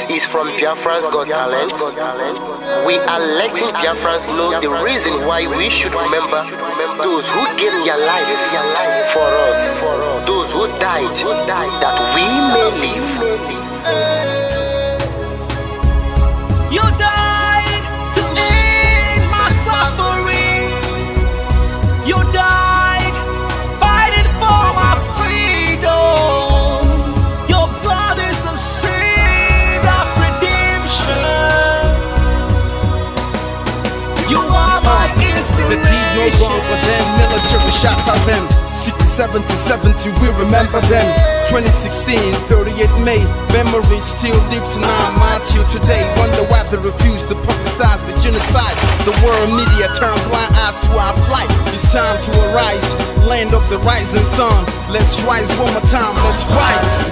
This is from Biafra's Got Talent. We are letting Biafrans know the reason why we should remember those who gave their lives for us, those who died that we may live. You died to end my suffering. You died fighting for my freedom. Your blood is the seed of redemption. You are my inspiration. The deed no longer them, military shots at them. 67 to 70, we remember them. 2016, 38 May, memory still lives in our mind till today. Wonder why they refuse to publicize the genocide. The world media turn blind eyes to our plight. It's time to arise, land of the rising sun. Let's rise one more time, let's rise.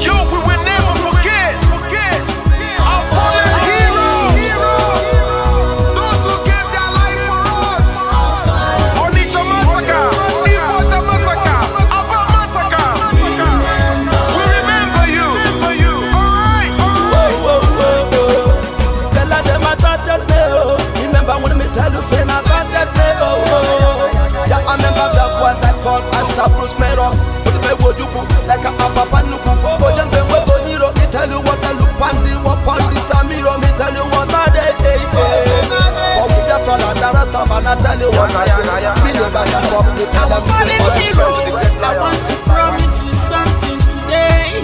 Yo, we will never forget our fallen heroes. Those who gave their life for us. Onitsha massacre, Ipocha massacre, Aba massacre. We remember you. Alright. Tell them I thought that remember when me tell you say I got that yeah, I remember that one that called us a Bruce Mero. But the would you go like a Papa Nuku. But then when we Boniro, me tell you what I look pandi, what pandi Samiro, me tell you what I day. For me the front and the rest of man, I tell you what I do. Me know that I'm up to tell them I want to promise you something today.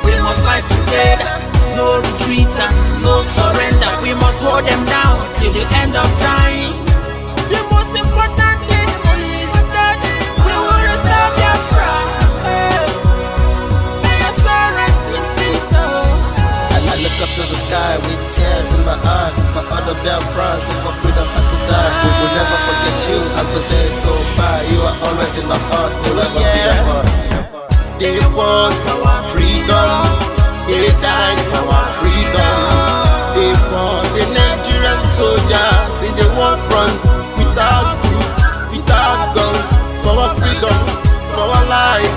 We must fight together, no retreat and no surrender. We must hold them down till the end of time. The most important thing is that we will restore Biafra. May your soul rest in peace. I look up to the sky with tears in my eye. For other Biafrans and for freedom had to die. We will never forget you as the days go by. You are always in my heart, you'll never be apart. They fought for our freedom, they died for our freedom. They fought the Nigerian soldiers in the war front, without food, without guns, for our freedom, for our life,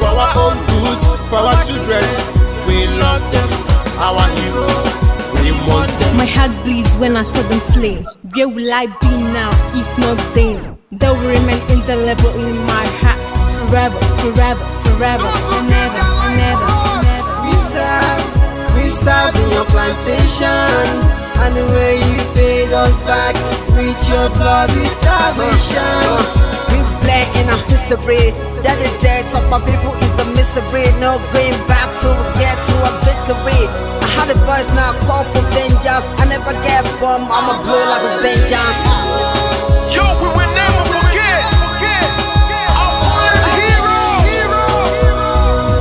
for our own good, for our children. We love them, our heroes, we want them. My heart bleeds when I saw them slain. Where will I be now if not then? They will remain indelible in my heart forever, forever, forever, and ever, and ever, and ever. We serve in your plantation, and the way you paid us back with your bloody starvation. We play in our history that the death of my people is a mystery. No going back to get to a victory. I had a voice now call for vengeance. I never get bombed, I'ma blow like a vengeance. Yo, we will never forget our fallen heroes.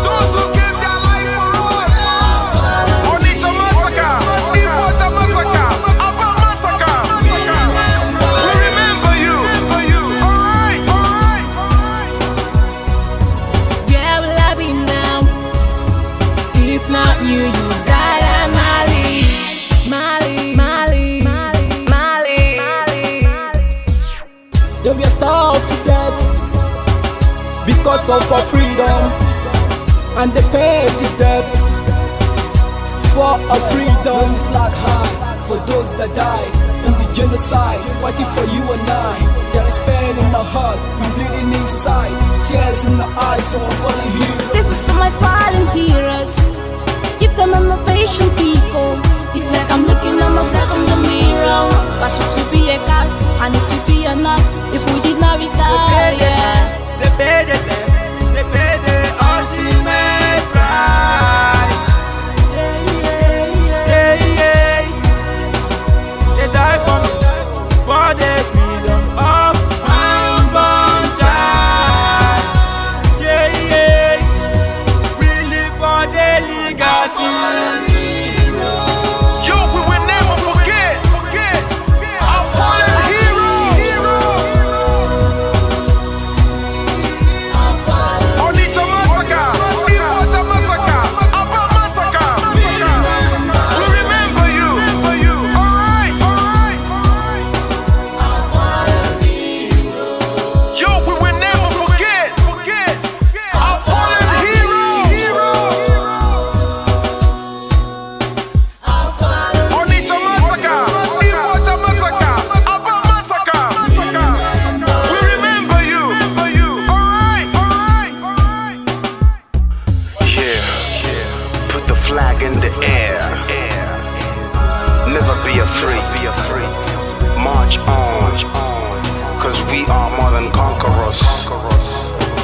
Those who gave their life for us. Onitsha massacre, Ipocha massacre, Aba massacre. We remember you. Alright. Where will I be now? If not you, you died at Mali. They were starved to death because of our freedom, and they paid the debt for our freedom. Flag high for those that died in the genocide, fighting for you and I. There is pain in our heart, we bleeding inside, tears in our eyes, so I'm following you. This is for my fallen heroes. Keep them on the patient people. It's like I'm looking at myself in the mirror. Cause to be a cast, I need to be a nurse. If we did not retire, They paid the ultimate price. Yeah. They died for me, for the freedom of my unborn child. Yeah. We live for the legacy. Yo, we will never forget our fallen heroes.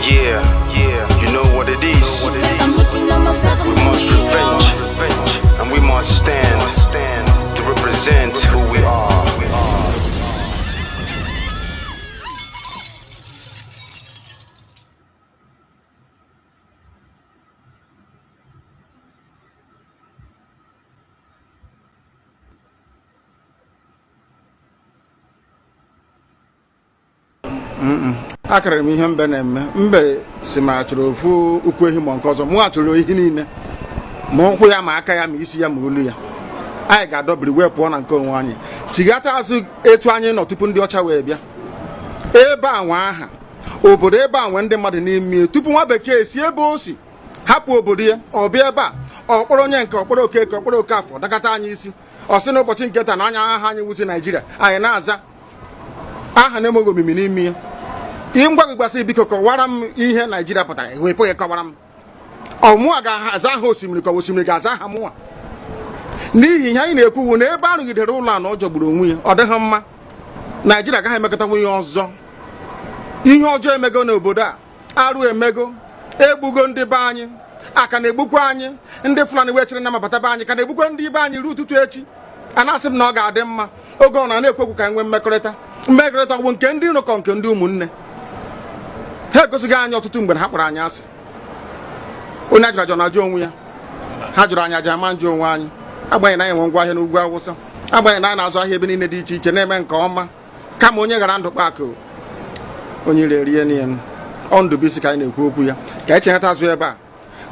Yeah, you know what it is. It's like I'm looking at myself in We the must mirror. revenge, and we must stand to represent who we are. akara m ihe mbe na-eme mbe si ma chọrọ ofu ukwu ehi ma nke ọzọ mụ achọrọ ihe niile ma ụkwụ ya ma aka ya ma isi ya ma olu ya anyị ga-adọbiri wee pụọ na nke onwe anyị tighata azụ etu anyị nọ tupu ndị ọcha wee bịa ebe a nwa aha obodo ebe a nwe ndị mmadụ n'ime tupu nwa bekee si ebe o si hapụ obodo ya ọ bịa ebe a ọkpọrọ onye nke ọkpọrọ okeke ọkpọrọ okafọ dakata anyị isi ọ sị n'ụbọchị nke taa na anya aha anyị wuzi Naijiria anyị na-aza aha na-emeghị omimi n'ime ya ihe ngwa gị gbasị biko kọwara m ihe Naijiria pụtara ewepụ ya kọwara m ọmụwa ga-aza aha osimiri ka osimiri ga-aza aha mụnwa n'ihi ihe anyị na-ekwuwu na ebe a rụgidere ụlọ a na ọ jọgburu onwe ya ọ dịghị mma Naijiria agaghị emekọtanwu ihe ọzọ ihe ọjọọ emego n'obodo a arụ emego egbugo ndị be anyị aka na-egbukwa anyị ndị Fulani wee chere na mabata be anyị ka na-egbukwa ndị be anyị ruo ụtụtụ echi a na-asị m na ọ ga-adị mma oge ọ na-ekwekwu ka nwee mmekọrịta bụ nke ndị nụkọ nke ndị ụmụnne ha egosighị anyị ọtụtụ mgbe ha kpọrọ anyị asị onye ajụrụ ajụ na-ajụ onwe ya ha jụrụ anyị aja ama njụ onwe anyị agbanyeghị na anyị nwe ngwa ahịa n'ugwu Awụsa agbanyeghị na anyị na-azụ ahịa ebe niile dị iche iche na-eme nke ọma kama onye gara ndụ kpakụ onye ire rie niile ọ Ndụbụisi ka anyị na-ekwu okwu ya ka anyị cheghata azụ ebe a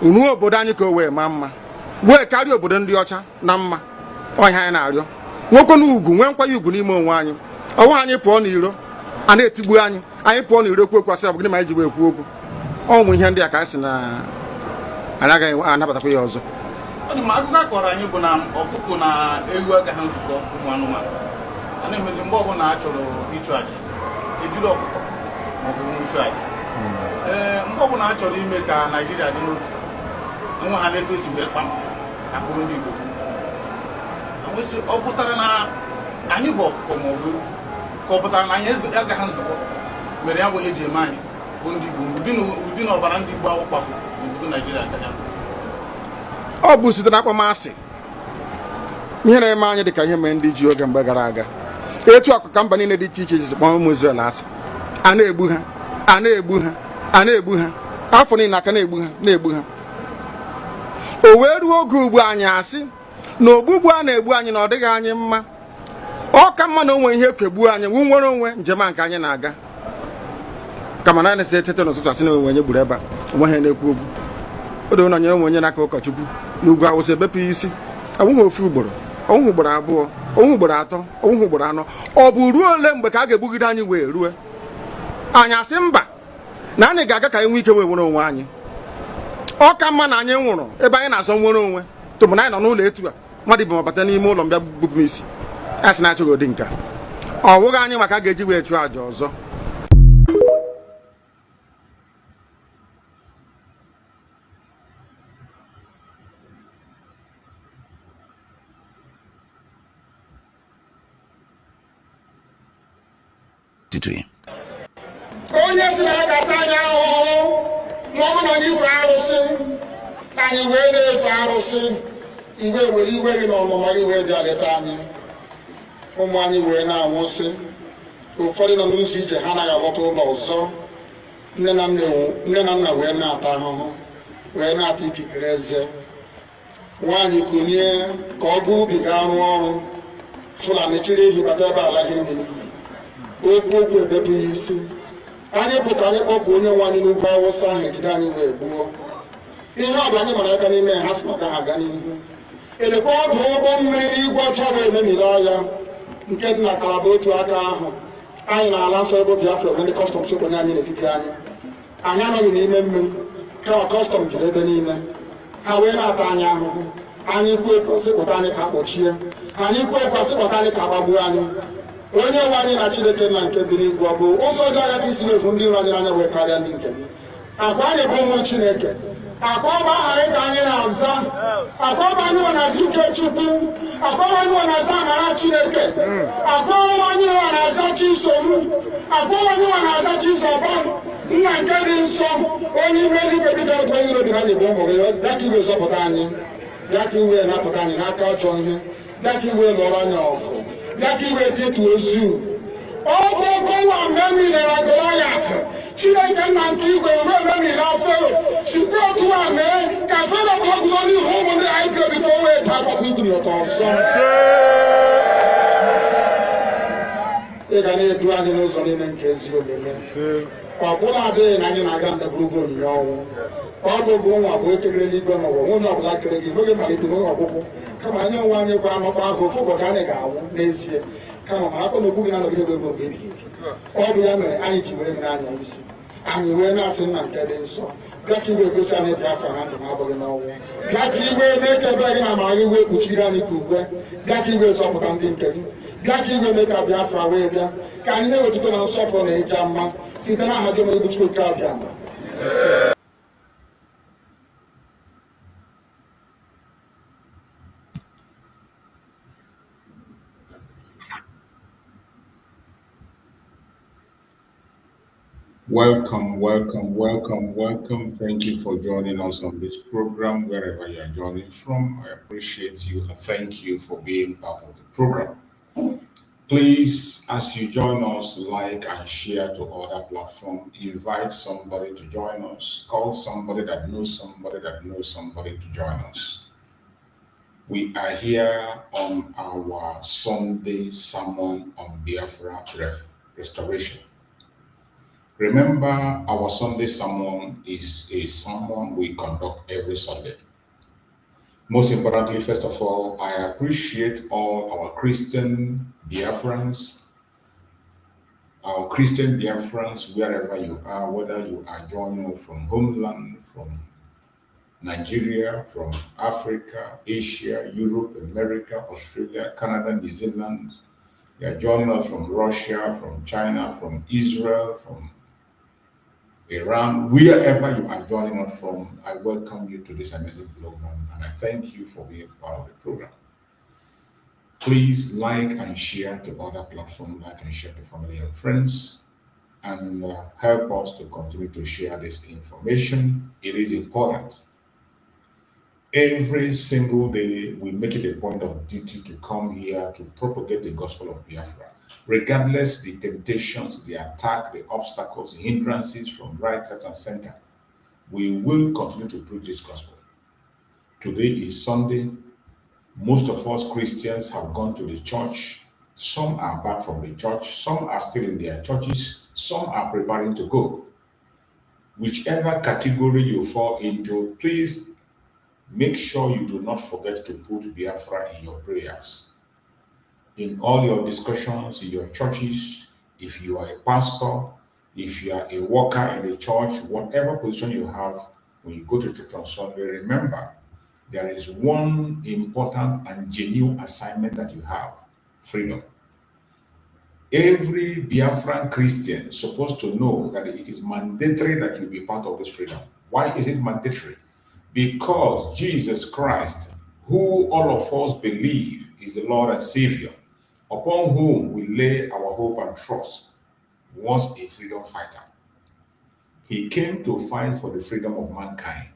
ruo obodo anyị ka o wee maa mma wee karịa obodo ndị ọcha na mma ọhịa anyị na-arịọ nwoke na ugwu nwee nkwanye ugwu n'ime onwe anyị ọnwa anyị pụọ n'iro a na-etigbu anyị pụọ n'iro ekwu okwu asị ọ bụ gịnị ma anyị ji wee ekwu okwu ụmụ ihe ndị a ka anyị sị na anyị agaghị anabatakwa ya ọzọ akụkọ akọrọ anyị bụ na ọkụkọ na ewu agaghị nzukọ ụmụ anụmanụ a na-emezi mgbe ọbụla a chọrọ ịchụ aja ejiri ọkụkọ maọbụ nwụchụ aja mgbe ọbụla a chọrọ ime ka Naijiria dị n'otu enwe ha na-eto esi mgbe kpam akpụrụ ndị Igbo ọ pụtara na anyị bụ ọkụkọ maọbụ ka ọ pụtara na anyị agaghị nzukọ mere ya bụ ihe eji eme anyị bụ ndị Igbo ụdị na ọbara ndị Igbo ahụ kpafu n'obodo Naijiria gaga ọ bụ site na akpọmasị ihe na-eme anyị dịka ihe mere ndị ji oge mgbe gara aga etu akụkọ mba niile dị iche iche ji kpọọ ụmụ Izrel asị a na-egbu ha a na-egbu ha a na-egbu ha afọ niile aka na-egbu ha o wee ruo oge ugbu anyị asị na ogbugbu a na-egbu anyị na ọ dịghị anyị mma ọ ka mma na onwe ihe kegbuo anyị wu nwere onwe njem a nke anyị na-aga kama na anyị etete n'ụtụtụ asị na onwe onye gburu ebe a onwe ha na-ekwu okwu o doo na onye onwe onye n'aka ụkọchukwu n'ugwu Awụsa ebepụ isi ọnwụghị ofu ugboro ọnwụghị ugboro abụọ ọnwụghị ugboro atọ ọnwụghị ugboro anọ ọ bụ ruo ole mgbe ka a ga-egbugide anyị wee rue anyị asị mba na anyị ga-aga ka anyị nwee ike wee nwere onwe anyị ọ ka mma na anyị nwụrụ ebe anyị na-azọ nwere onwe tụmụ na anyị nọ n'ụlọ etu a mmadụ ibe mabata n'ime ụlọ mbịa bupụ m isi a sị na achọghị ụdị nka ọ bụghị anyị maka a ga-eji wee chụọ àjà ọzọ onye si na ya ga-ata anyị ahụhụ ma ọ bụ na anyị ife arụsị anyị wee na-efe arụsị mgbe were iwe gị na ọmụma gị wee bịa leta anyị ụmụ anyị wee na-anwụsị ụfọdụ nọ n'ụzọ ije ha anaghị alọta ụlọ ọzọ nne na nna wee na-ata ahụhụ wee na-ata ikikere eze nwaanyị konye ka ọ gaa ubi gaa rụọ ọrụ Fulani chiri ehi bata ebe ala gị n'iyi okwu ebepụ ya isi anyị bụ ka anyị kpọpụ onye nwe anyị n'ugwu Awụsa ahụ ejide anyị wee gbuo ihe ọ bụ anyị mara aka n'ime ha si maka ha aga n'ihu elekwa ọdụ ụgbọ mmiri n'igwe ọcha bụ ememiri ọhịa nke dị na Kalaba otu aka ahụ anyị na-ala nsọ ebe Biafra ebe ndị kọstọm sokwenye anyị n'etiti anyị anọghị n'ime mmiri kama kọstọm jiri ebe niile ha wee na-ata anyị ahụhụ anyị kwuo ekosịpụta anyị ka kpọchie anyị kwuo ekosịpụta anyị ka gbagbuo anyị onye nwe anyị na Chineke na nke bi n'igwe ọ bụ ụzọ dị anya ka isi na-ekwu ndị iro anyị n'anya wee karịa ndị nke gị akwa anyị bụ ụmụ Chineke akwa ọba aha anyị ka anyị na-aza akwa ọba anyị na-aza ike Chukwu akwa ọba anyị na-aza amara Chineke akwa ọba anyị na-aza Chisom Abụọ nwa na-aza Chizọba nna nke dị nsọ onye ime eluigwe dịka otu onye obi na anyị bụ ụmụ gị bịa ka iwe zọpụta anyị bịa ka iwe napụta anyị n'aka ọjọọ ihe bịa ka iwe lụọrọ anyị ọgụ bịa ka iwe dịtụ ozu ọ bụ ọkụ nwa mgbe emilere Goliath Chineke nna nke igwe ruo ememile Fero sikwa otu a mee ka Fero ka ọ guzo n'ihu ụmụ ndị anyị bi obi ka o wee taa akọkọ igiri ụtọ ọzọ ị ga na-edu anyị n'ụzọ niile nke ezi omume ọ bụla adịghị na anyị na-aga ndagwurugwu onyinye ọnwụ ọ bụbụ nwa bụ ekerere n'igwe n'ụwa onye ọbụla kere gị n'oge malite n'oge ọgwụgwụ kama anyị onwe anyị gwa amakwa ahụ ofu ụbọchị anyị ga-anwụ n'ezie kama ma akọ na ogbu gị na nọgide ego mgbe ebighị ebi ọ bụ ya mere anyị ji were gị n'anya isi anyị wee na-asị nna nke dị nsọ bịa ka iwe gosi anyị Biafra na ndụ na-abụghị n'ọnwụ bịa ka iwe na-ekebe gị na amara gị wee kpuchiri anyị ka uwe bịa ka iwe zọpụta ndị nke gị bịa ka iwe mee ka Biafra wee bịa ka anyị na-ewetụta na nsọpụrụ na ịja mma site n'aha gị mere Chukwu nke abịa ma Welcome, welcome, welcome, welcome. Thank you for joining us on this program, wherever you are joining from. I appreciate you. I thank you for being part of the program. Please, as you join us, like and share to other platforms. Invite somebody to join us. Call somebody that knows somebody that knows somebody to join us. We are here on our Sunday sermon on Biafra restoration. Remember, our Sunday sermon is a sermon we conduct every Sunday. Most importantly, first of all, I appreciate all our Christian Biafrans, wherever you are, whether you are joining us from homeland, from Nigeria, from Africa, Asia, Europe, America, Australia, Canada, New Zealand. You are joining us from Russia, from China, from Israel, from Iran, wherever you are joining us from. I welcome you to this amazing program and I thank you for being part of the program. Please like and share to other platforms, like and share to family and friends, and help us to continue to share this information. It is important. Every single day, we make it a point of duty to come here to propagate the gospel of Biafra. Regardless the temptations, the attack, the obstacles, the hindrances from right, left, and center, we will continue to preach this gospel. Today is Sunday. Most of us Christians have gone to the church. Some are back from the church. Some are still in their churches. Some are preparing to go. Whichever category you fall into, please make sure you do not forget to put Biafra in your prayers. In all your discussions, in your churches, if you are a pastor, if you are a worker in the church, whatever position you have, when you go to church on Sunday, remember, there is one important and genuine assignment that you have: freedom. Every Biafran Christian is supposed to know that it is mandatory that you be part of this freedom. Why is it mandatory? Because Jesus Christ, who all of us believe is the Lord and Savior, upon whom we lay our hope and trust, was a freedom fighter. He came to fight for the freedom of mankind.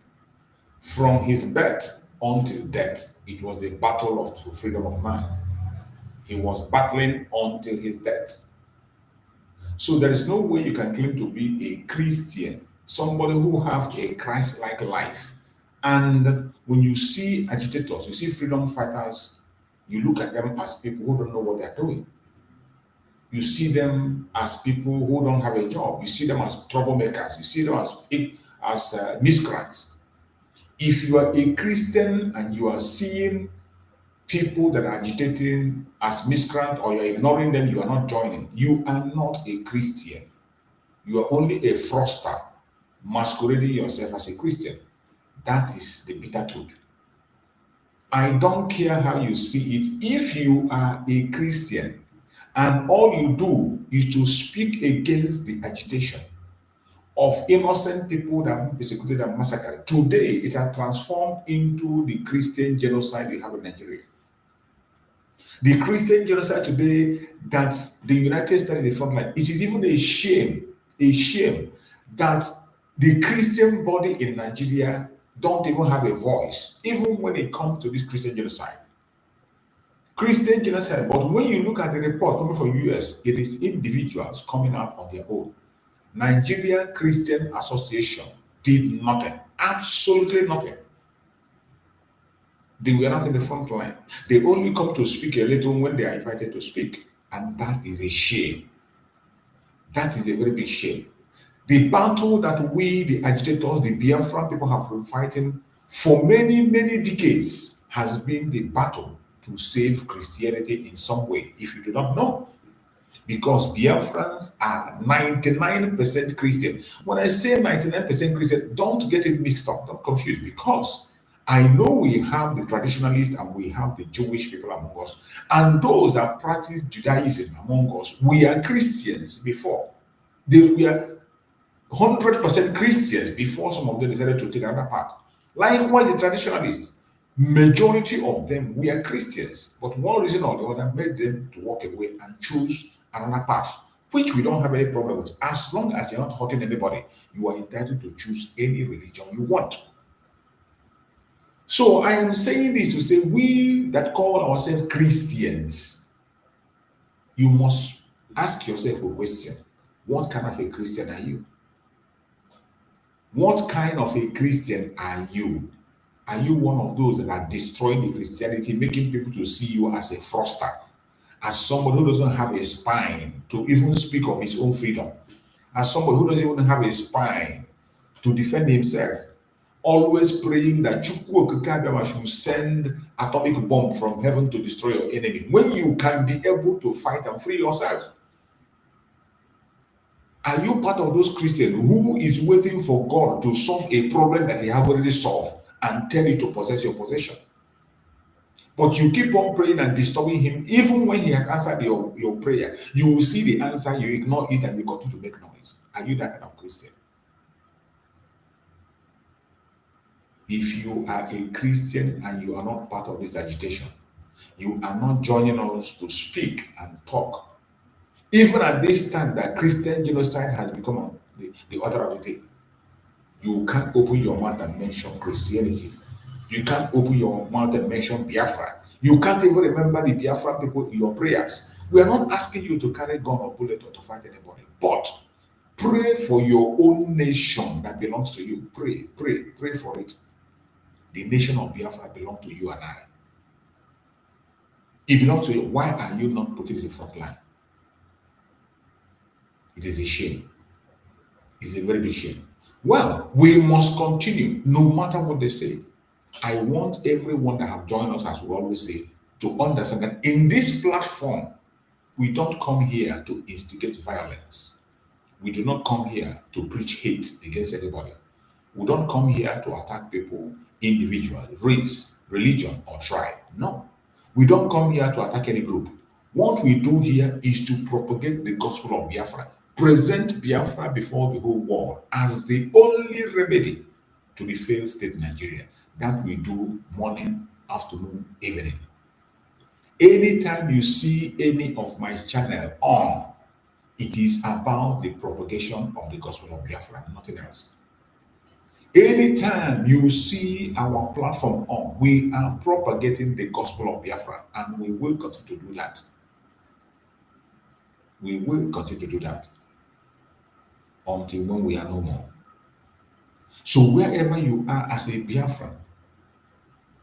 From his birth until death, it was the battle of the freedom of man. He was battling until his death. So there is no way you can claim to be a Christian, somebody who have a Christ-like life. And when you see agitators, you see freedom fighters, you look at them as people who don't know what they're doing. You see them as people who don't have a job. You see them as troublemakers. You see them as miscreants. If you are a Christian and you are seeing people that are agitating as miscreants, or you're ignoring them, you are not joining, you are not a Christian. You are only a fraudster masquerading yourself as a Christian. That is the bitter truth. I don't care how you see it. If you are a Christian and all you do is to speak against the agitation of innocent people that have been persecuted and massacred, today it has transformed into the Christian genocide we have in Nigeria. The Christian genocide today that the United States is the front line. It is even a shame that the Christian body in Nigeria don't even have a voice, even when it comes to this Christian genocide. Christian genocide, but when you look at the report coming from US, it is individuals coming out on their own. Nigerian Christian Association did nothing, absolutely nothing. They were not in the front line. They only come to speak a little when they are invited to speak. And that is a shame. That is a very big shame. The battle that we, the agitators, the Biafra people have been fighting for many, many decades has been the battle to save Christianity in some way, if you do not know. Because Biafrans are 99% Christian. When I say 99% Christian, don't get it mixed up, don't confuse, because I know we have the traditionalists and we have the Jewish people among us, and those that practice Judaism among us. We are Christians before. We are 100% Christians before some of them decided to take another path. Likewise, the traditionalists, majority of them, we are Christians, but one reason or the other made them to walk away and choose another path, which we don't have any problem with. As long as you're not hurting anybody, you are entitled to choose any religion you want. So I am saying this to say, we that call ourselves Christians, you must ask yourself a question. What kind of a Christian are you? What kind of a Christian are you? Are you one of those that are destroying the Christianity, making people to see you as a froster, as somebody who doesn't have a spine to even speak of his own freedom, as somebody who doesn't even have a spine to defend himself, always praying that Chukwu Okikabiyama should send atomic bomb from heaven to destroy your enemy, when you can be able to fight and free yourself? Are you part of those Christians who is waiting for God to solve a problem that he have already solved and tell you to possess your possession? But you keep on praying and disturbing him, even when he has answered your prayer. You will see the answer, you ignore it, and you continue to make noise. Are you that kind of Christian? If you are a Christian and you are not part of this agitation, you are not joining us to speak and talk. Even at this time that Christian genocide has become the order of the day, you can't open your mouth and mention Christianity. You can't open your mouth and mention Biafra. You can't even remember the Biafra people in your prayers. We are not asking you to carry gun or bullet or to fight anybody, but pray for your own nation that belongs to you. Pray for it. The nation of Biafra belongs to you and I. It belongs to you. Why are you not putting it in the front line? It is a shame. It's a very big shame. Well, we must continue no matter what they say. I want everyone that have joined us, as we always say, to understand that in this platform, we don't come here to instigate violence. We do not come here to preach hate against anybody. We don't come here to attack people, individual, race, religion, or tribe. No. We don't come here to attack any group. What we do here is to propagate the gospel of Biafra, present Biafra before the whole world as the only remedy to the failed state in Nigeria. That we do morning, afternoon, evening. Anytime you see any of my channel on, it is about the propagation of the gospel of Biafra, nothing else. Anytime you see our platform on, we are propagating the gospel of Biafra, and we will continue to do that. We will continue to do that until when we are no more. So wherever you are as a Biafran,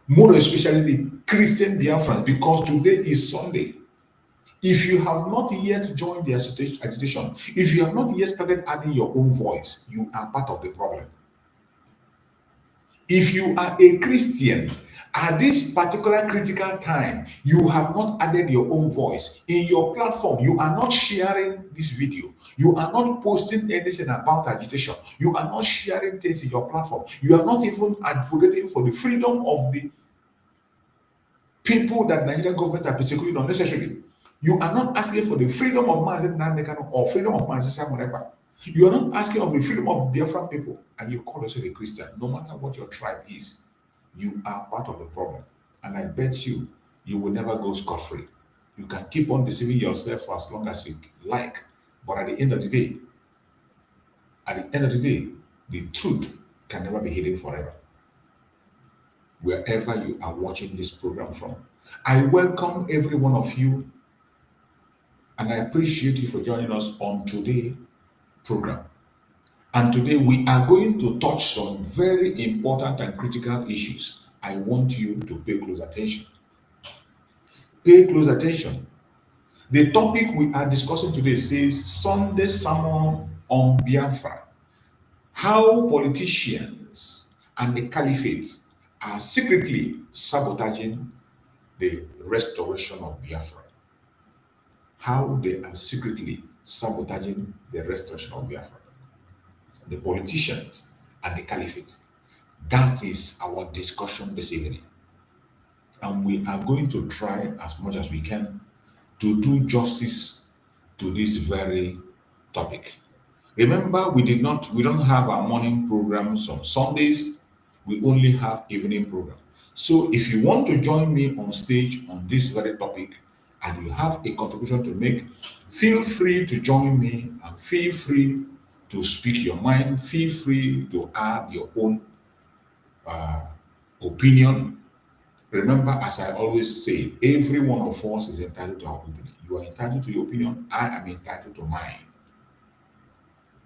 more especially the Christian Biafrans, because today is Sunday. If you have not yet joined the agitation, if you have not yet started adding your own voice, you are part of the problem. If you are a Christian, at this particular critical time, you have not added your own voice in your platform. You are not sharing this video. You are not posting anything about agitation. You are not sharing things in your platform. You are not even advocating for the freedom of the people that Nigerian government are persecuting unnecessarily. You are not asking for the freedom of Mazi Nnamdi or freedom of Mazi Ekpa. You are not asking of the freedom of Biafran people, and you call yourself a Christian. No matter what your tribe is, you are part of the problem. And I bet you will never go scot-free. You can keep on deceiving yourself for as long as you like. But at the end of the day, the truth can never be hidden forever. Wherever you are watching this program from, I welcome every one of you and I appreciate you for joining us on today's program. And today we are going to touch some very important and critical issues. I want you to pay close attention. Pay close attention. The topic we are discussing today says Sunday Sermon on Biafra. How politicians and the Caliphate are secretly sabotaging the restoration of Biafra. How they are secretly sabotaging the restoration of Biafra. The politicians and the Caliphate. That is our discussion this evening. And we are going to try as much as we can to do justice to this very topic. Remember, we don't have our morning programs on Sundays. We only have evening program. So if you want to join me on stage on this very topic and you have a contribution to make, feel free to join me and feel free to speak your mind. Feel free to add your own opinion. Remember, as I always say, every one of us is entitled to our opinion. You are entitled to your opinion. I am entitled to mine.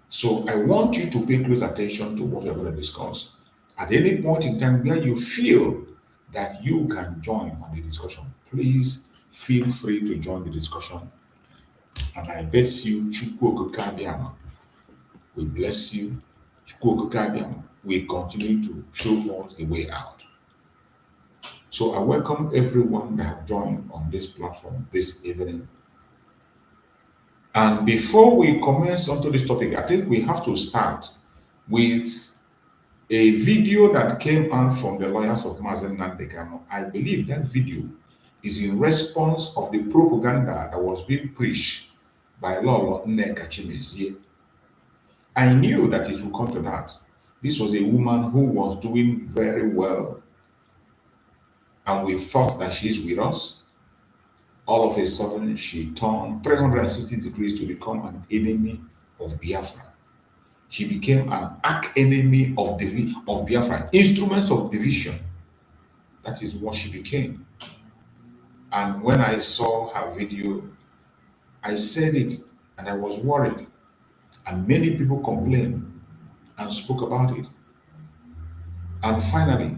So I want you to pay close attention to what we're going to discuss. At any point in time where you feel that you can join on the discussion, please feel free to join the discussion. And I bet you, Chukwu Okabiama, we bless you. Chukwu Okabiama, we continue to show us the way out. So I welcome everyone that have joined on this platform this evening. And before we commence onto this topic, I think we have to start with a video that came out from the lawyers of Mazi Nnamdi Kanu. I believe that video is in response of the propaganda that was being preached by Lolo Nneka. I knew that it would come to that. This was a woman who was doing very well, and we thought that she's with us. All of a sudden, she turned 360 degrees to become an enemy of Biafra. She became an arch enemy of Biafra, instruments of division. That is what she became. And when I saw her video, I said it and I was worried. And many people complained and spoke about it. And finally,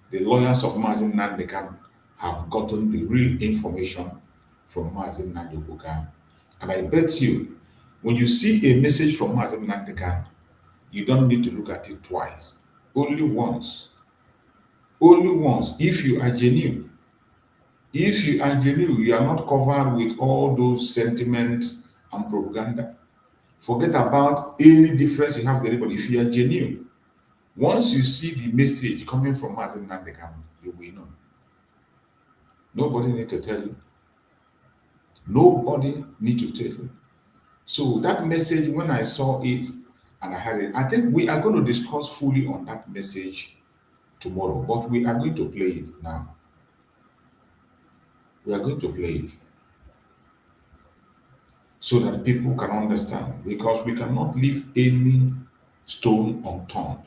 the lawyers of Mazi Nnamdi Kanu have gotten the real information from Mazi Nnamdi Kanu. And I bet you, when you see a message from Mazi Nnamdi Kanu, you don't need to look at it twice. Only once. Only once. If you are genuine. If you are genuine, you are not covered with all those sentiments and propaganda. Forget about any difference you have with anybody. If you are genuine, once you see the message coming from Mazi Nnamdi Kanu, you will know. Nobody need to tell you. Nobody need to tell you. So that message, when I saw it and I heard it, I think we are going to discuss fully on that message tomorrow, but we are going to play it now. We are going to play it so that people can understand, because we cannot leave any stone unturned.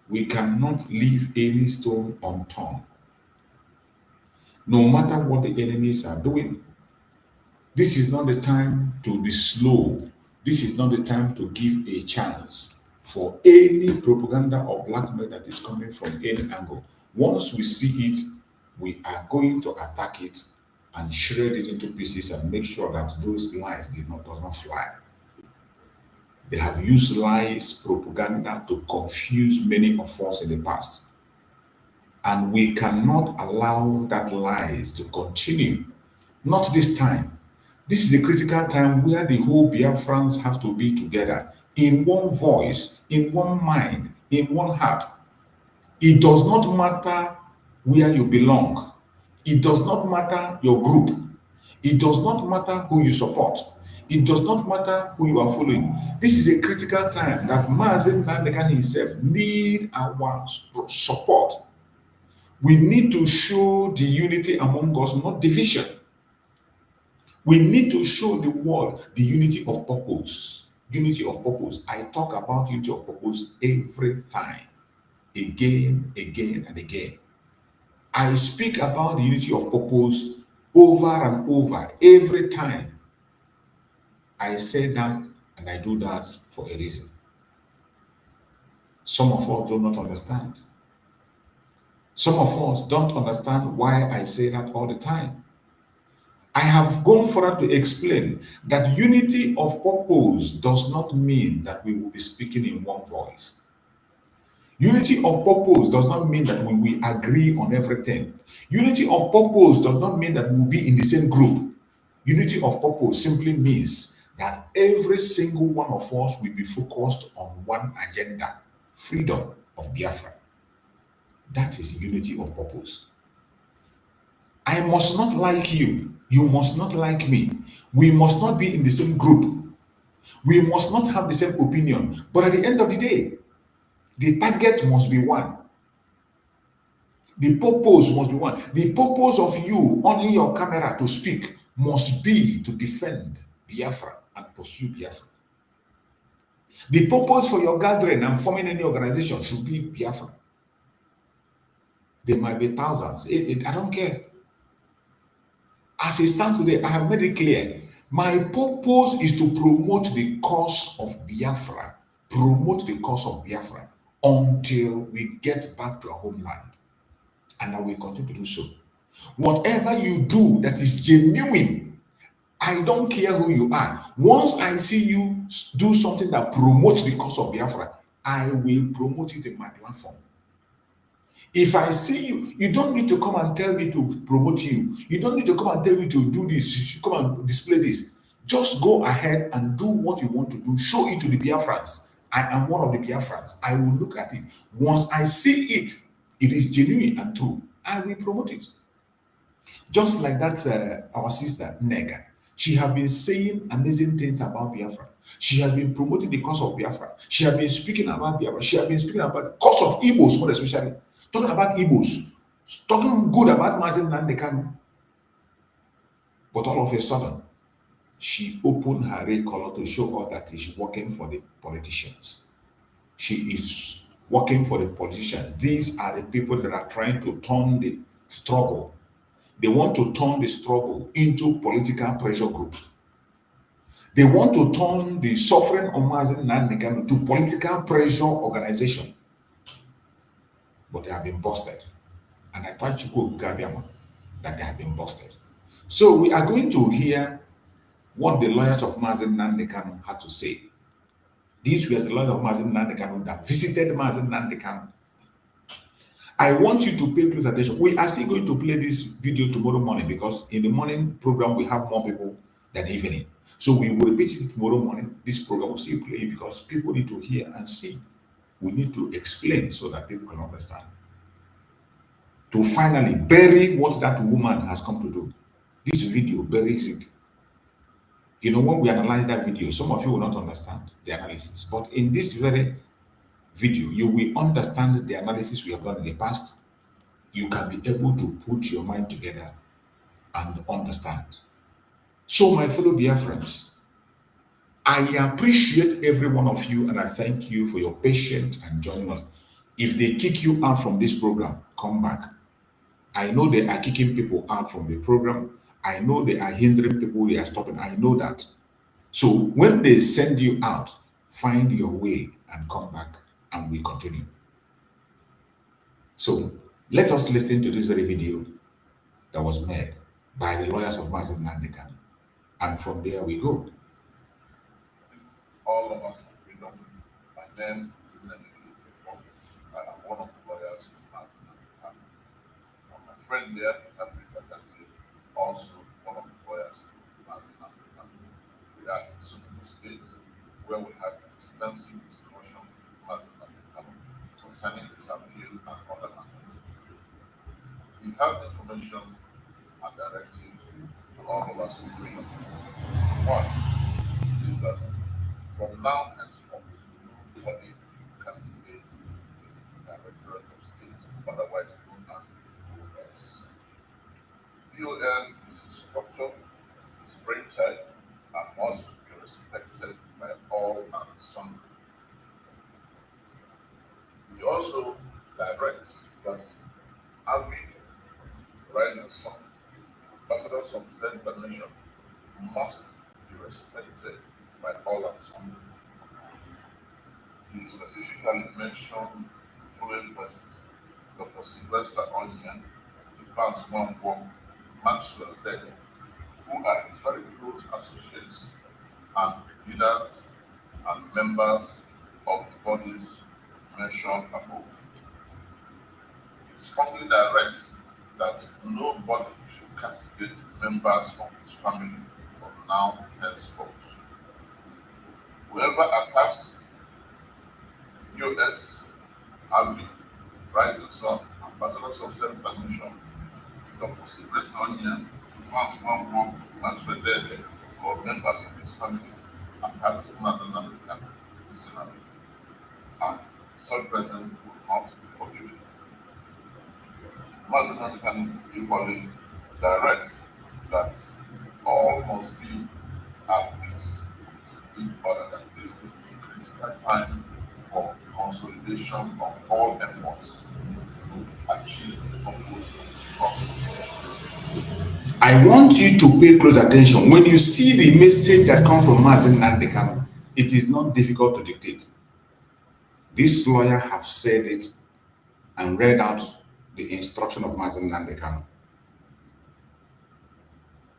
We cannot leave any stone unturned. No matter what the enemies are doing, this is not the time to be slow. This is not the time to give a chance for any propaganda or blackmail that is coming from any angle. Once we see it, we are going to attack it and shred it into pieces and make sure that those lies does not fly. They have used lies, propaganda to confuse many of us in the past. And we cannot allow that lies to continue. Not this time. This is a critical time where the whole Biafrans have to be together in one voice, in one mind, in one heart. It does not matter where you belong. It does not matter your group. It does not matter who you support. It does not matter who you are following. This is a critical time that Mazi Nnamdi Kanu himself need our support. We need to show the unity among us, not division. We need to show the world the unity of purpose. Unity of purpose. I talk about unity of purpose every time, again, and again. I speak about the unity of purpose over and over every time. I say that and I do that for a reason. Some of us do not understand. Some of us don't understand why I say that all the time. I have gone further to explain that unity of purpose does not mean that we will be speaking in one voice. Unity of purpose does not mean that we will agree on everything. Unity of purpose does not mean that we will be in the same group. Unity of purpose simply means that every single one of us will be focused on one agenda: freedom of Biafra. That is unity of purpose. I must not like you. You must not like me. We must not be in the same group. We must not have the same opinion. But at the end of the day, the target must be one. The purpose must be one. The purpose of you on your camera to speak must be to defend Biafra and pursue Biafra. The purpose for your gathering and forming any organization should be Biafra. There might be thousands. I don't care. As it stands today, I have made it clear. My purpose is to promote the cause of Biafra. Promote the cause of Biafra until we get back to our homeland. And I will continue to do so. Whatever you do that is genuine, I don't care who you are. Once I see you do something that promotes the cause of Biafra, I will promote it in my platform. If I see you, you don't need to come and tell me to promote you. You don't need to come and tell me to do this. You should come and display this. Just go ahead and do what you want to do. Show it to the Biafrans. I am one of the Biafrans. I will look at it. Once I see it, it is genuine and true, I will promote it. Just like that, our sister Nega. She has been saying amazing things about Biafra. She has been promoting the cause of Biafra. She has been speaking about Biafra. She has been speaking about the cause of Igbos, more especially. Talking about Igbos. Talking good about Mazi Nnamdi Kanu. But all of a sudden, she opened her red color to show us that she's working for the politicians. She is working for the politicians. These are the people that are trying to turn the struggle. They want to turn the struggle into political pressure group. They want to turn the suffering of Mazi Nnamdi Kanu to political pressure organization. But they have been busted. And I thought you could that they have been busted. So we are going to hear what the lawyers of Mazi Nnamdi Kanu had to say. These were the lawyers of Mazi Nnamdi Kanu that visited Mazi Nnamdi Kanu. I want you to pay close attention. We are still going to play this video tomorrow morning because in the morning program we have more people than evening. So we will repeat it tomorrow morning. This program will still play because people need to hear and see. We need to explain so that people can understand. To finally bury what that woman has come to do. This video buries it. You know, when we analyze that video, some of you will not understand the analysis. But in this very video, you will understand the analysis we have done in the past. You can be able to put your mind together and understand. So, my fellow Biafrans, I appreciate every one of you and I thank you for your patience and joining us. If they kick you out from this program, come back. I know they are kicking people out from the program. I know they are hindering people, they are stopping. I know that. So when they send you out, find your way and come back and we continue. So let us listen to this very video that was made by the lawyers of Mazi Nnamdi Kanu. And from there we go. All of us for freedom. My name is Nnamdi. I am one of the lawyers of Mazi Nnamdi Kanu. My friend here, Nnamdi, also one of the lawyers of Mazi Nnamdi Kanu. We are in Supreme State where we have extensive discussion with Mazi Nnamdi Kanu concerning his appeal and other matters. He has information and directive to all of us for freedom. One is that from now henceforth, nobody castigates the Directorate of State, otherwise known as DOS. DOS is a structure, is brain sabotage and must be respected by all and sundry. He also directs that avid rising sun, ambassadors of the international, must be respected by all and sundry. He specifically mentioned the following persons: Dr. Sylvester Onion, the Pans Mwangwo, Maxwell Deck, who are his very close associates and leaders and members of the bodies mentioned above. He strongly directs that nobody should castigate members of his family from now henceforth. Whoever attacks the US, Avi, Rising Sun, ambassadors of self-permission, Dr. Sylvester Onion, Mas Mwangwo, Maxwell Deck, or members of his family, attacks Nnamdi Kanu, and such person will not be forgiven. Mazi Kanu equally directs that all must be at peace with each other, that this is a critical time for consolidation of all efforts to achieve the purpose of this problem. I want you to pay close attention. When you see the message that comes from Mazi Nnamdi Kanu, it is not difficult to dictate. This lawyer have said it and read out the instruction of Mazi Nnamdi Kanu.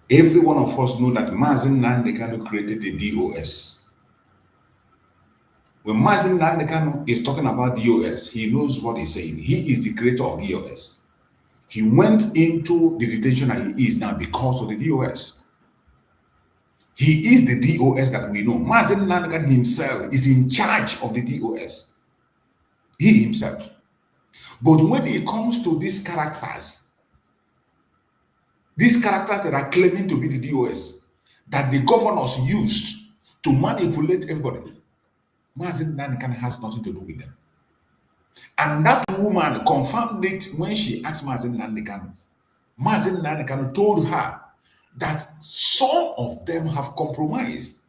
Every one of us know that Mazi Nnamdi Kanu created the DOS. When Mazi Nnamdi Kanu is talking about DOS, he knows what he's saying. He is the creator of DOS. He went into the detention that he is now because of the DOS. He is the DOS that we know. Mazi Nnamdi Kanu himself is in charge of the DOS. He himself. But when it comes to these characters that are claiming to be the DOS, that the governors used to manipulate everybody, Mazi Nnamdi Kanu has nothing to do with them. And that woman confirmed it when she asked Mazi Nnamdi Kanu. Mazi Nnamdi Kanu told her that some of them have compromised.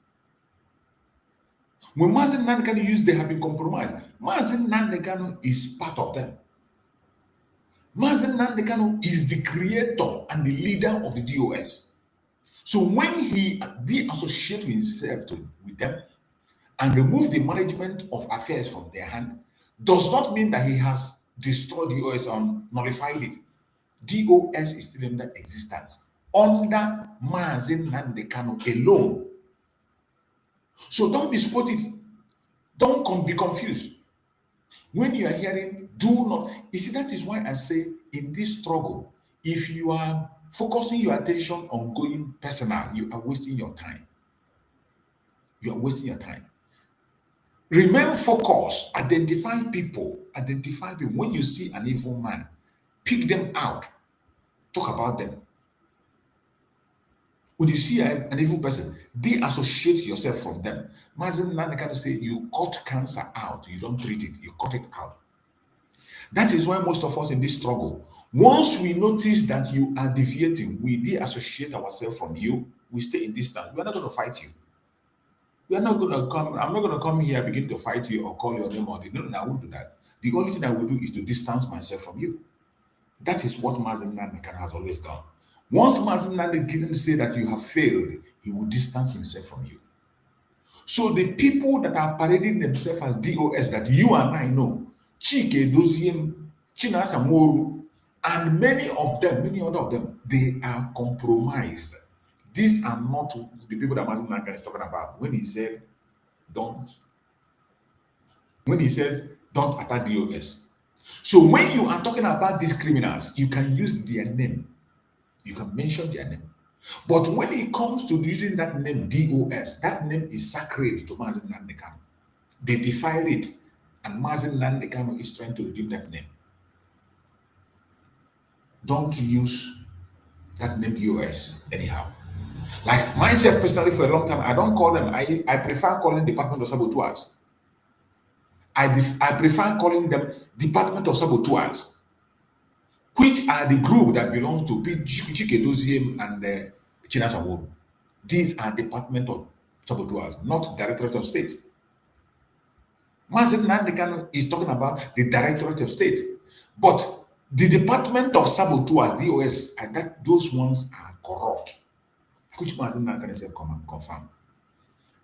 When Mazi Nnamdi Kanu used they have been compromised, Mazi Nnamdi Kanu is part of them. Mazi Nnamdi Kanu is the creator and the leader of the DOS. So when he de-associates himself with them and remove the management of affairs from their hand, does not mean that he has destroyed the DOS or nullified it. DOS is still in existence under Mazi Nnamdi Kanu alone. So don't misquote it. Don't be confused. When you are hearing, do not. You see, that is why I say in this struggle, if you are focusing your attention on going personal, you are wasting your time. You are wasting your time. Remain focused. Identify people. Identify people. When you see an evil man, pick them out. Talk about them. When you see an evil person, de-associate yourself from them. Mazi Nnamdi Kanu say you cut cancer out, you don't treat it, you cut it out. That is why most of us in this struggle, once we notice that you are deviating, we de-associate ourselves from you, we stay in distance. We are not going to fight you. We are not going to come, I'm not going to come here, begin to fight you or call your name or no, I won't do that. The only thing I will do is to distance myself from you. That is what Mazi Nnamdi Kanu has always done. Once Mazi Nnamdi Kanu say that you have failed, he will distance himself from you. So the people that are parading themselves as DOS that you and I know, Chike, Doziem, Chinasa Moru, and many other of them, they are compromised. These are not the people that Mazi Nnamdi is talking about when he said, don't attack DOS. So when you are talking about these criminals, you can use their name. You can mention their name. But when it comes to using that name, DOS, that name is sacred to Mazi Nnamdi Kanu. They defile it, and Mazi Nnamdi Kanu is trying to redeem that name. Don't use that name DOS anyhow. Like myself personally, for a long time, I don't call them, I prefer calling Department of Sabotage. I prefer calling them Department of Sabotage, which are the group that belongs to Chike Doziem and Chinasa Moru. These are Department of Saboteurs, not Directorate of State. Mazi Nnamdi Kanu is talking about the Directorate of State. But the Department of Saboteurs, DOS, those ones are corrupt, which Mazi Nnamdi Kanu said confirm.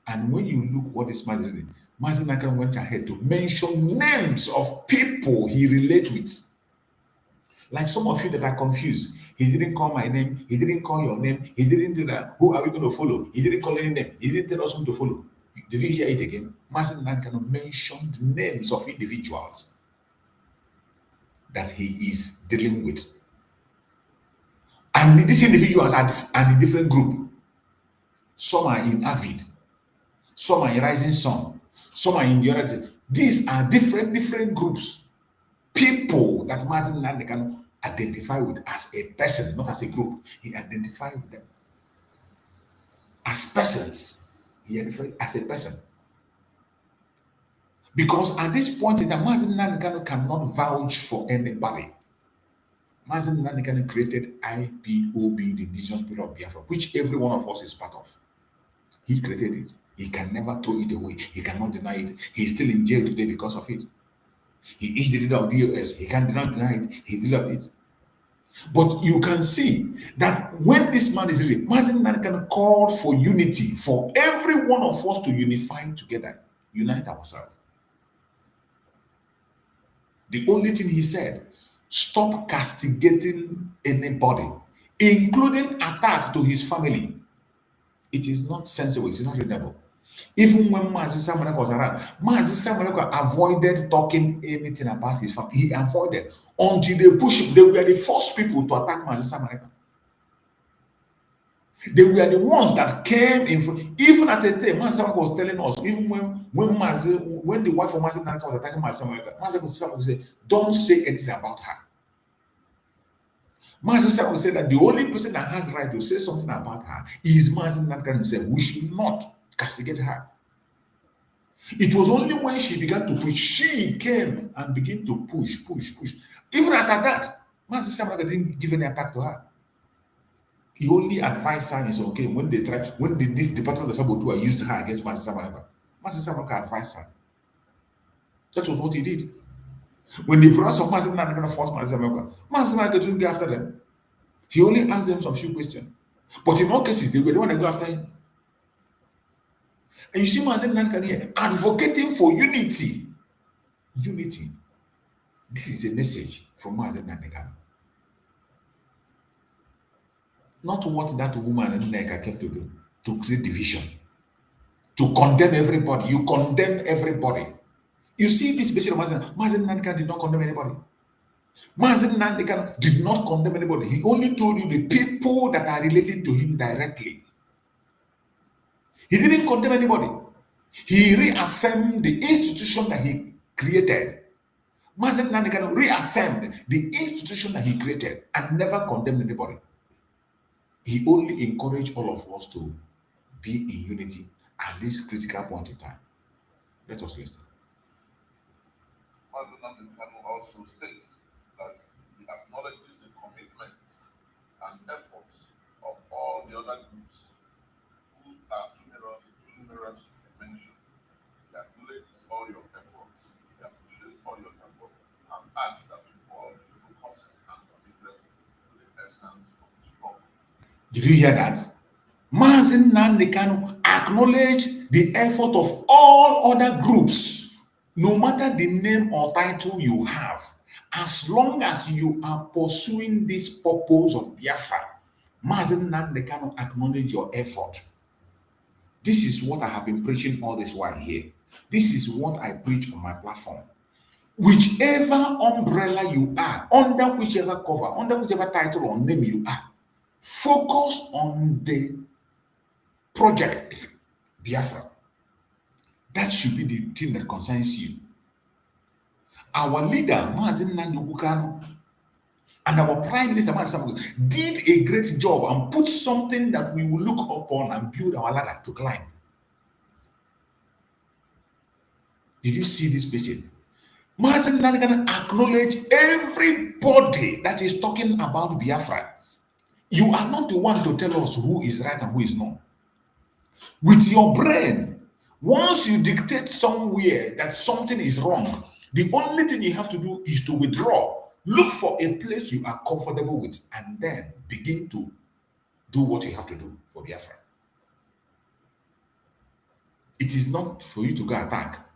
And when you look what this Mazi did, Mazi Nnamdi Kanu went ahead to mention names of people he relates with. Like some of you that are confused. He didn't call my name. He didn't call your name. He didn't do that. Who are we going to follow? He didn't call any name. He didn't tell us whom to follow. Did you hear it again? Mazi Nnamdi Kanu mentioned names of individuals that he is dealing with. And these individuals are in a different group. Some are in Avid. Some are in Rising Sun. Some are in the other. These are different groups. People that Mazi Nnamdi Kanu identify with as a person, not as a group. He identified with them as persons. He identified as a person. Because at this point in time, Mazi Nnamdi Kanu cannot vouch for anybody. Mazi Nnamdi Kanu created IPOB, the Indigenous People of Biafra, which every one of us is part of. He created it. He can never throw it away. He cannot deny it. He's still in jail today because of it. He is the leader of DOS. He cannot deny it. He's the leader of it. But you can see that when this man is reading, Mazi Nnamdi Kanu called for unity, for every one of us to unify together, unite ourselves. The only thing he said, stop castigating anybody, including attack to his family. It is not sensible. It is not reasonable. Even when Mazi Samareko was around, Mazi Samareko avoided talking anything about his family. He avoided until they pushed him. They were the first people to attack Mazi Samareko. They were the ones that came in front. Even at a time, Mazi Samareko was telling us, even when the wife of Mazi Nnamdi was attacking Mazi Samareko, Mazi Samareko said, don't say anything about her. Mazi Samareko said that the only person that has the right to say something about her is Mazi Nnamdi Kanu himself. We should not castigate her. It was only when she began to push, she came and began to push. Even as at that, Mazi Samareko didn't give any attack to her. He only advised her, it's okay, when this Department of Sabotage used her against Mazi Samareko advised her. That was what he did. When the brothers of Mazi Nnamdi fought Mazi Samareko didn't go after them. He only asked them some few questions. But in all cases, they were the one that go after him. And you see Mazi Nnamdi here advocating for unity. Unity. This is a message from Mazi Nnamdi. Not what that woman and Nneka came to do, to create division, to condemn everybody. You condemn everybody. You see this picture of Mazi Nnamdi did not condemn anybody. Mazi Nnamdi did not condemn anybody. He only told you the people that are related to him directly. He didn't condemn anybody. He reaffirmed the institution that he created. Mazi Nnamdi reaffirmed the institution that he created and never condemned anybody. He only encouraged all of us to be in unity at this critical point in time. Let us listen. Mazi Nnamdi also states that he acknowledges the commitments and efforts of all the other groups who are too numerous to mention. He acknowledges all your efforts, he appreciates all your efforts, and asks that we all be focused and committed to the essence of the struggle. Did you hear that? Mazi Nnamdi Kanu acknowledged the effort of all other groups, no matter the name or title you have, as long as you are pursuing this purpose of Biafra. Mazi Nnamdi Kanu acknowledge your effort. This is what I have been preaching all this while here. This is what I preach on my platform. Whichever umbrella you are, under whichever cover, under whichever title or name you are, focus on the project Biafra. That should be the thing that concerns you. Our leader, Mazi Nnamdi Kanu, and our Prime Minister, Mazi, did a great job and put something that we will look upon and build our ladder to climb. Did you see this picture? Mazi Nnamdi acknowledge everybody that is talking about Biafra. You are not the one to tell us who is right and who is not. with your brain. Once you dictate somewhere that something is wrong, the only thing you have to do is to withdraw. Look for a place you are comfortable with and then begin to do what you have to do for Biafra. It is not for you to go attack.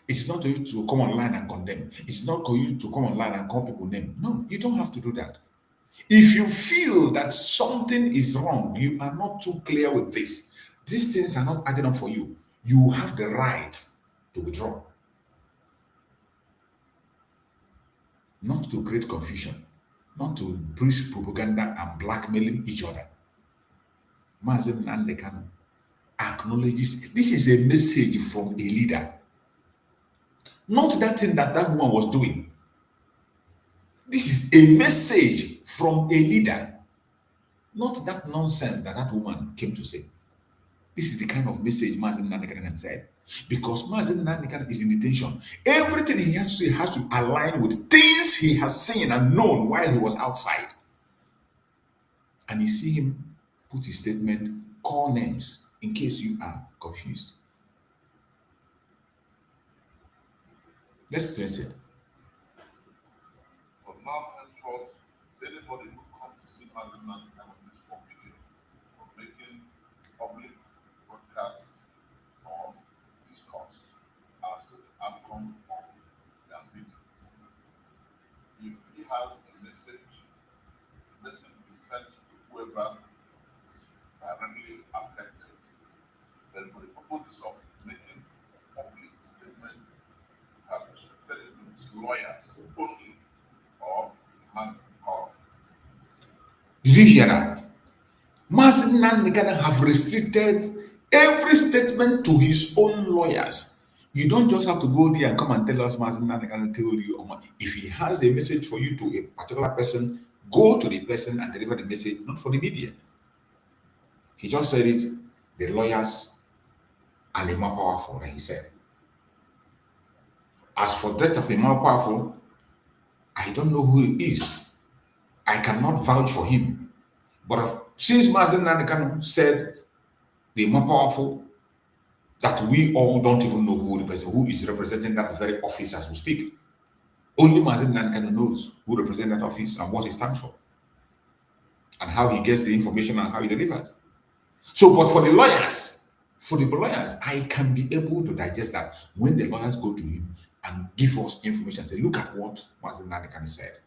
It's not for you to come online and condemn. It's not for you to come online and call people name. No, you don't have to do that. If you feel that something is wrong, you are not too clear with this, these things are not adding up for you, you have the right to withdraw. Not to create confusion, not to push propaganda and blackmailing each other. Mazi Nnamdi Kanu acknowledges this is a message from a leader, not that thing that that woman was doing. This is a message from a leader, not that nonsense that that woman came to say. This is the kind of message Mazi Nnamdi Kanu said. Because Mazi Nnamdi Kanu is in detention, everything he has to say has to align with things he has seen and known while he was outside. And you see him put his statement, call names, in case you are confused. Let's it. From now henceforth, anybody who comes to see Mazi Nnamdi Kanu is forbidden from making public broadcasts or discourse as to the outcome of their meeting. If he has a message, the message will be sent to whoever is directly affected. Then for the purposes of making public statements, he has restricted it to his lawyers only or the man of. Did you hear that? Mazi Nnamdi Kanu have restricted every statement to his own lawyers. You don't just have to go there and come and tell us Mazi Nnamdi Kanu tell you. If he has a message for you to a particular person, go to the person and deliver the message, not for the media. He just said it, the lawyers are the more powerful, and he said. As for that of a more powerful, I don't know who he is. I cannot vouch for him. But since Mazi Nnamdi Kanu said the more powerful, that we all don't even know who the person who is representing that very office as we speak. Only Mazi Nnamdi Kanu knows who represents that office and what he stands for, and how he gets the information and how he delivers. So, but for the lawyers, I can be able to digest that when the lawyers go to him and give us information, say, look at what Mazi Nnamdi Kanu said.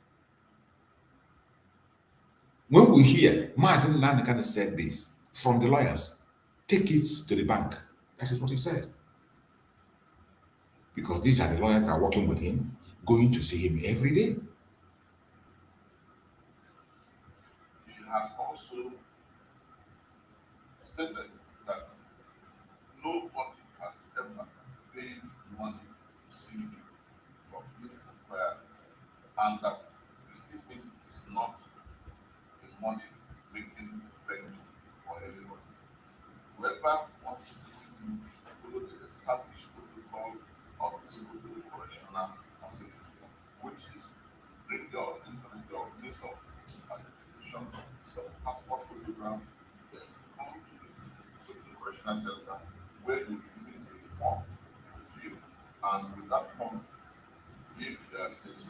When we hear Mazi Nnamdi Kanu said this from the lawyers, take it to the bank. That is what he said. Because these are the lawyers that are working with him, going to see him every day. He has also stated that nobody has ever paid money to see him from his inquiries, and that receiving is not a money-making venture for anyone. Whoever wants to visit him should follow the established protocol of the civil correctional facility, which is bring your list of identification, the passport photograph, then come to the civil correctional center where you will be given a form to fill, and with that form, the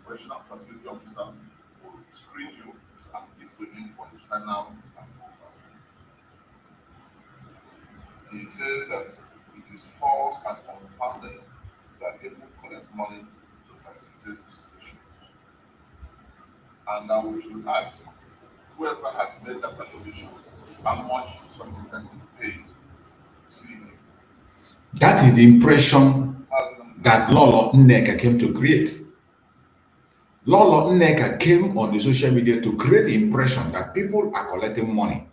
correctional facility officer will screen you and give to him for his final approval. He says that it is false and unfounded that people collect money to facilitate visitations, and that we should ask whoever has made that allegation how much such a person paid to see him. That is the impression that Lolo Nneka came to create. Lolo Nneka came on the social media to create the impression that people are collecting money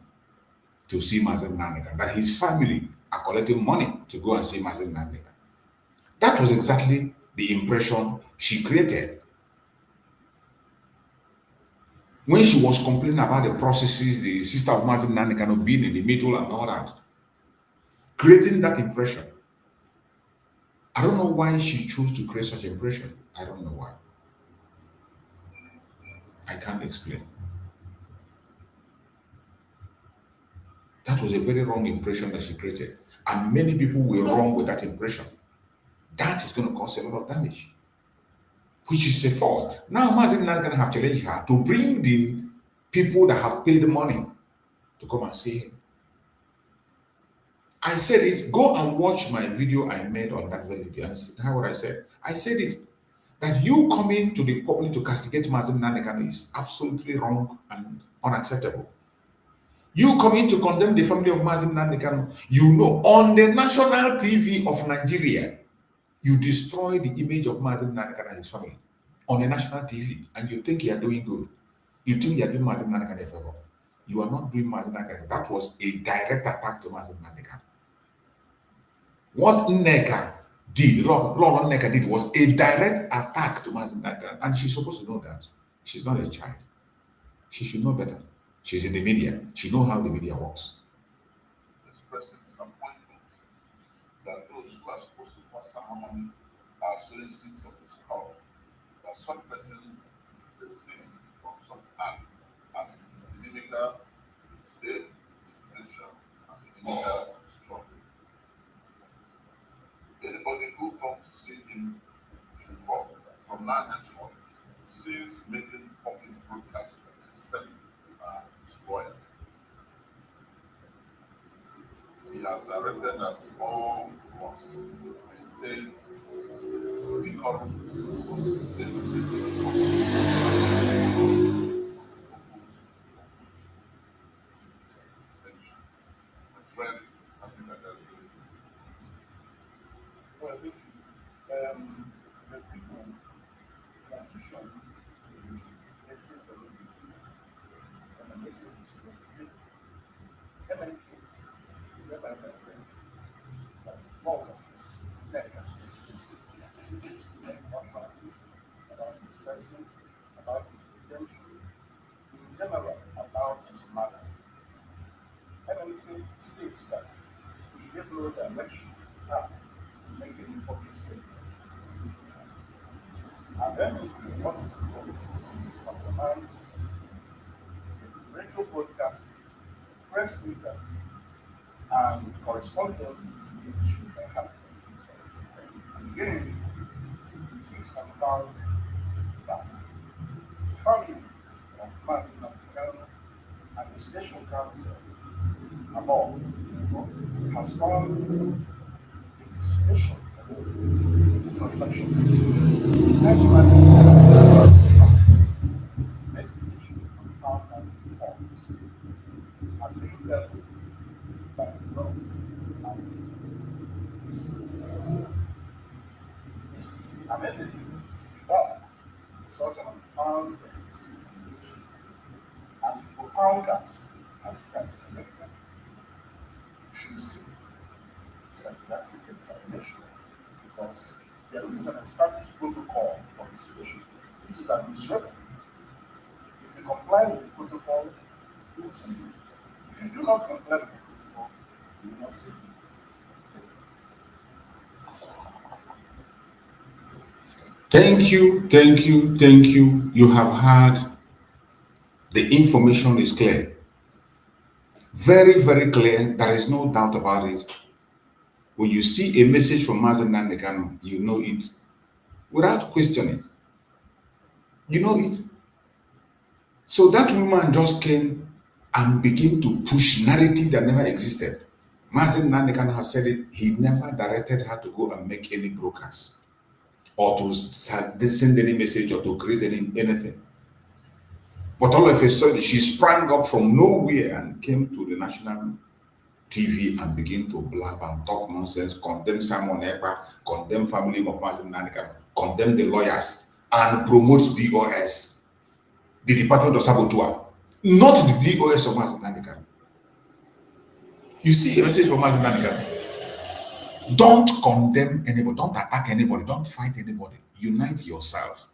to see Mazi Nnamdi Kanu, that his family are collecting money to go and see Mazi Nnamdi Kanu. That was exactly the impression she created. When she was complaining about the processes, the sister of Mazi Nnamdi Kanu being in the middle and all that, creating that impression. I don't know why she chose to create such impression. I don't know why. I can't explain. That was a very wrong impression that she created. And many people were wrong with that impression. That is going to cause a lot of damage, which is a false. Now, Mazi Nnamdi going to have challenged her to bring the people that have paid the money to come and see him. I said it, go and watch my video I made on that video. And how what I said? I said it, that you coming to the public to castigate Mazi Nnamdi is absolutely wrong and unacceptable. You coming to condemn the family of Mazi Nnamdi, you know, on the national TV of Nigeria, you destroy the image of Mazi Nnamdi and his family on the national TV, and you think you are doing good. You think you are doing Mazi Nnamdi a favor. You are not doing Mazi Nnamdi. That was a direct attack to Mazi Nnamdi. What Nneka did, Lord Nneka did, was a direct attack to Mazi Nnamdi, and she's supposed to know that. She's not a child. She should know better. She's in the media. She knows how the media works. Expressing disappointment that those who are supposed to foster harmony are showing signs of discord. That some persons desist from such acts as it is illegal, it's dead, intention, and illegal struggle. Anybody who comes to see him should fall from now henceforth, cease making public broadcasts except destroyer. He has directed that all must maintain decorum, must My friend, I think that that's it. Well, thank you. The people transition to message a little bit, and the message is to be MNK, whereby my friends, that is more than seasons to make utterances about his person, about his detention, in general about his matter. MNK states that he gave no directions to her to make any public statement. And then he wanted to go to miscompromise the radio broadcast, press meeting, and correspondences issued by her. And again, it is unfounded that the family of Mazi Nnamdi and the special counsel above has found the situation of the transaction. Nationally, investigation found that the funds has been leveled by the law, and this is amended to debunk such an unfounded allegation and propounders as President should seek psychiatric examination because there is an established protocol for this situation, which is administrative. If you comply with the protocol, you will see it. If you do not comply with the protocol, you will not see it. Thank you, thank you, thank you. You have heard. The information is clear. Very, very clear. There is no doubt about it. When you see a message from Mazi Nnamdi, you know it without questioning. You know it. So that woman just came and began to push narrative that never existed. Mazi Nnamdi have said it. He never directed her to go and make any broadcast or to send any message or to create anything. But all of a sudden, she sprang up from nowhere and came to the national TV and began to blab and talk nonsense, condemn Simon Ekpa, condemn family of Mazi Nnamdi, condemn the lawyers, and promote DOS, the Department of Sabotage, not the DOS of Mazi Nnamdi. You see a message from Mazi Nnamdi. Don't condemn anybody, don't attack anybody, don't fight anybody. Unite yourself.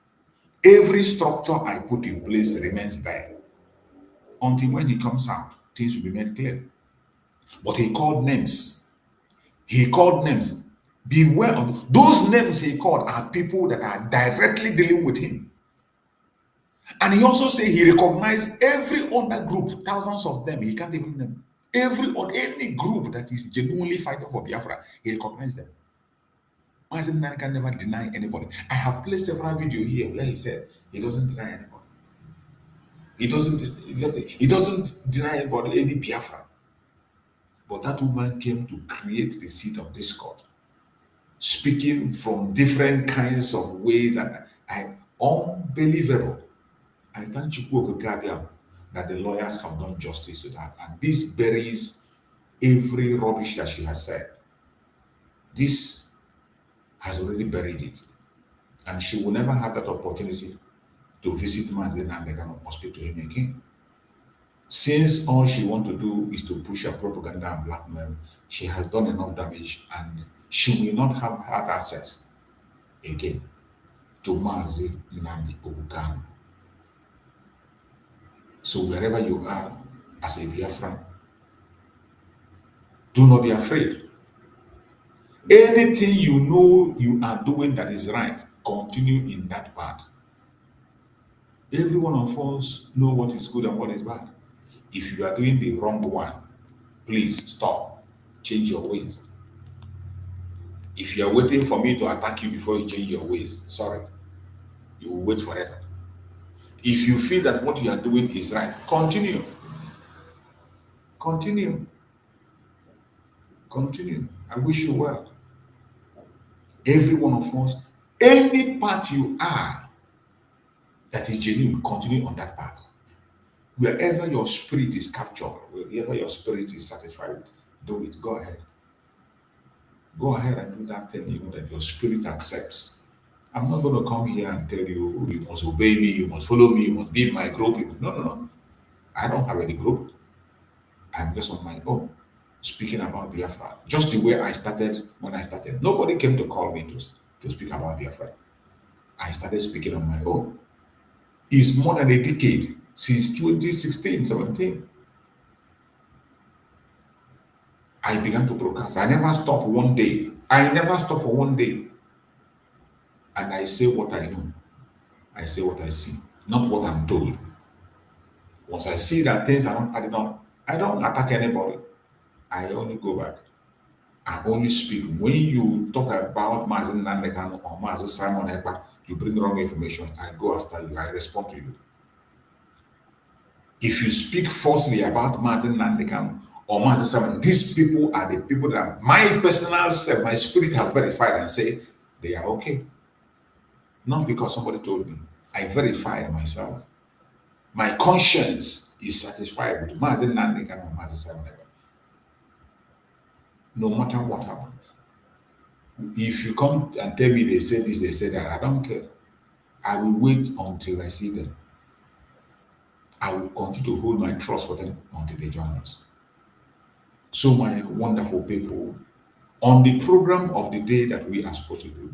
Every structure I put in place remains there. Until when he comes out, things will be made clear. But he called names. He called names. Beware of those names he called are people that are directly dealing with him. And he also said he recognized every other group, thousands of them. He can't even name. Any group that is genuinely fighting for Biafra, he recognizes them. Mazi Nnamdi can never deny anybody. I have played several videos here where he said he doesn't deny anybody. He doesn't deny anybody, any Biafra. But that woman came to create the seed of discord, speaking from different kinds of ways, and unbelievable. I thank you that the lawyers have done justice to that, and this buries every rubbish that she has said. This has already buried it, and she will never have that opportunity to visit Mazi Nnamdi or speak to him again. Since all she wants to do is to push her propaganda and blackmail, she has done enough damage, and she will not have had access again to Mazi Nnamdi Kanu. So wherever you are as a Biafran, do not be afraid. Anything you know you are doing that is right, continue in that path. Every one of us know what is good and what is bad. If you are doing the wrong one, please stop. Change your ways. If you are waiting for me to attack you before you change your ways, sorry, you will wait forever. If you feel that what you are doing is right, continue. Continue. Continue. I wish you well. Every one of us, any part you are that is genuine, continue on that path. Wherever your spirit is captured, wherever your spirit is satisfied with, do it. Go ahead. Go ahead and do that thing even that your spirit accepts. I'm not going to come here and tell you, you must obey me, you must follow me, you must be in my group. No. I don't have any group. I'm just on my own, speaking about Biafra. Just the way I started when I started. Nobody came to call me to speak about Biafra. I started speaking on my own. It's more than a decade since 2016, 17. I began to broadcast. I never stopped one day. I never stopped for one day. And I say what I know. I say what I see, not what I'm told. Once I see that things are not adding up, I don't attack anybody. I only go back. I only speak. When you talk about Mazi Nnamdi or Mazi Simon Ekpa, you bring wrong information, I go after you, I respond to you. If you speak falsely about Mazi Nnamdi or Mazi Simon, these people are the people that my personal self, my spirit have verified and say they are okay. Not because somebody told me. I verified myself. My conscience is satisfied with Mazi Nnamdi or Mazi Simon Ekpa. No matter what happens. If you come and tell me they say this, they say that, I don't care. I will wait until I see them. I will continue to hold my trust for them until they join us. So my wonderful people, on the program of the day that we are supposed to do,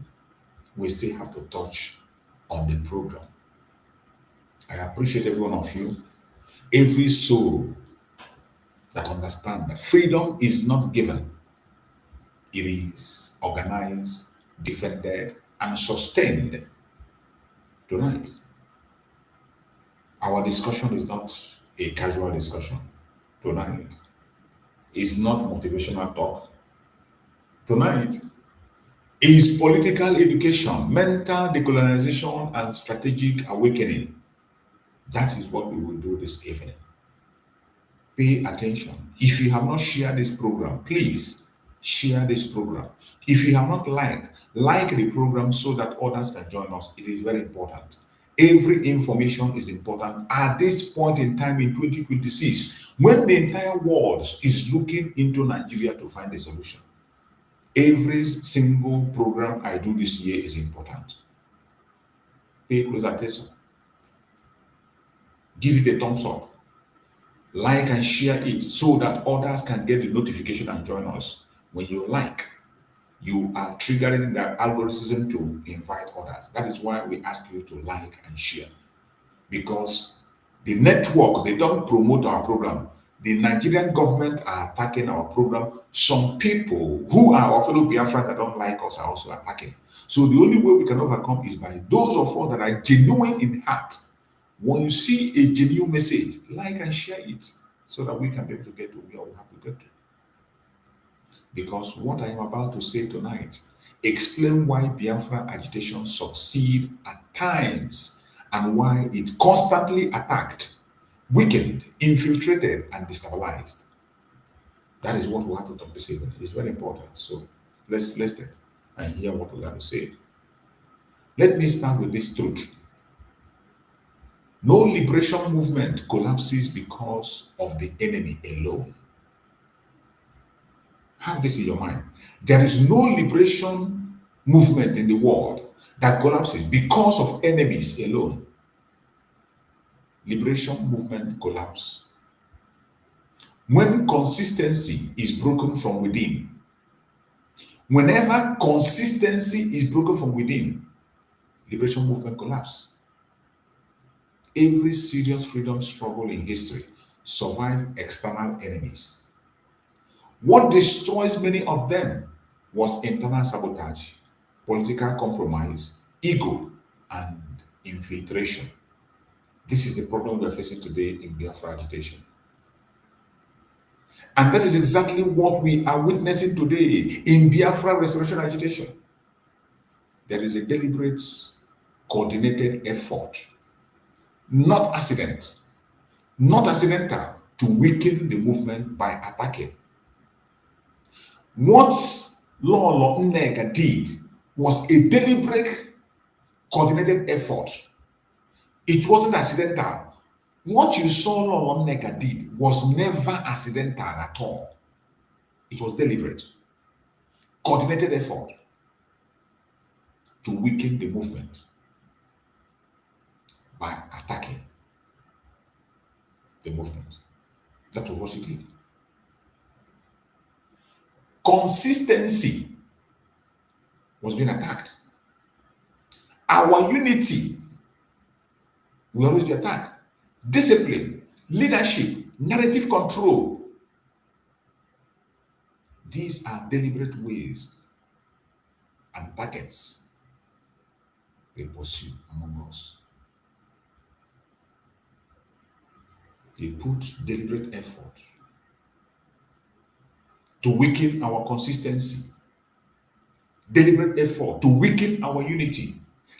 we still have to touch on the program. I appreciate every one of you, every soul that understands that freedom is not given. It is organized, defended, and sustained. Tonight, our discussion is not a casual discussion. Tonight is not motivational talk. Tonight is political education, mental decolonization, and strategic awakening. That is what we will do this evening. Pay attention. If you have not shared this program, please share this program. If you have not liked, like the program so that others can join us. It is very important. Every information is important at this point in time in 2026, when the entire world is looking into Nigeria to find a solution. Every single program I do this year is important. Pay close attention. Give it a thumbs up. Like and share it so that others can get the notification and join us. When you like, you are triggering the algorithm to invite others. That is why we ask you to like and share. Because the network, they don't promote our program. The Nigerian government are attacking our program. Some people who are our fellow Biafra that don't like us are also attacking. So the only way we can overcome is by those of us that are genuine in heart. When you see a genuine message, like and share it so that we can be able to get to where we have to get to. Because what I am about to say tonight explain why Biafra agitation succeed at times and why it's constantly attacked, weakened, infiltrated, and destabilized. That is what we have to talk this evening. It's very important. So let's listen and hear what we have to say. Let me start with this truth. No liberation movement collapses because of the enemy alone. Have this in your mind. There is no liberation movement in the world that collapses because of enemies alone. Liberation movement collapse when consistency is broken from within. Whenever consistency is broken from within, liberation movement collapse. Every serious freedom struggle in history survived external enemies. What destroys many of them was internal sabotage, political compromise, ego, and infiltration. This is the problem we are facing today in Biafra agitation. And that is exactly what we are witnessing today in Biafra restoration agitation. There is a deliberate, coordinated effort, not accidental, to weaken the movement by attacking. What Lolo Nneka did was a deliberate, coordinated effort. It wasn't accidental. What you saw Lolo Nneka did was never accidental at all. It was deliberate, coordinated effort to weaken the movement by attacking the movement. That was what she did. Consistency was being attacked. Our unity will always be attacked. Discipline, leadership, narrative control. These are deliberate ways and targets they pursue among us. They put deliberate effort to weaken our consistency, deliberate effort to weaken our unity,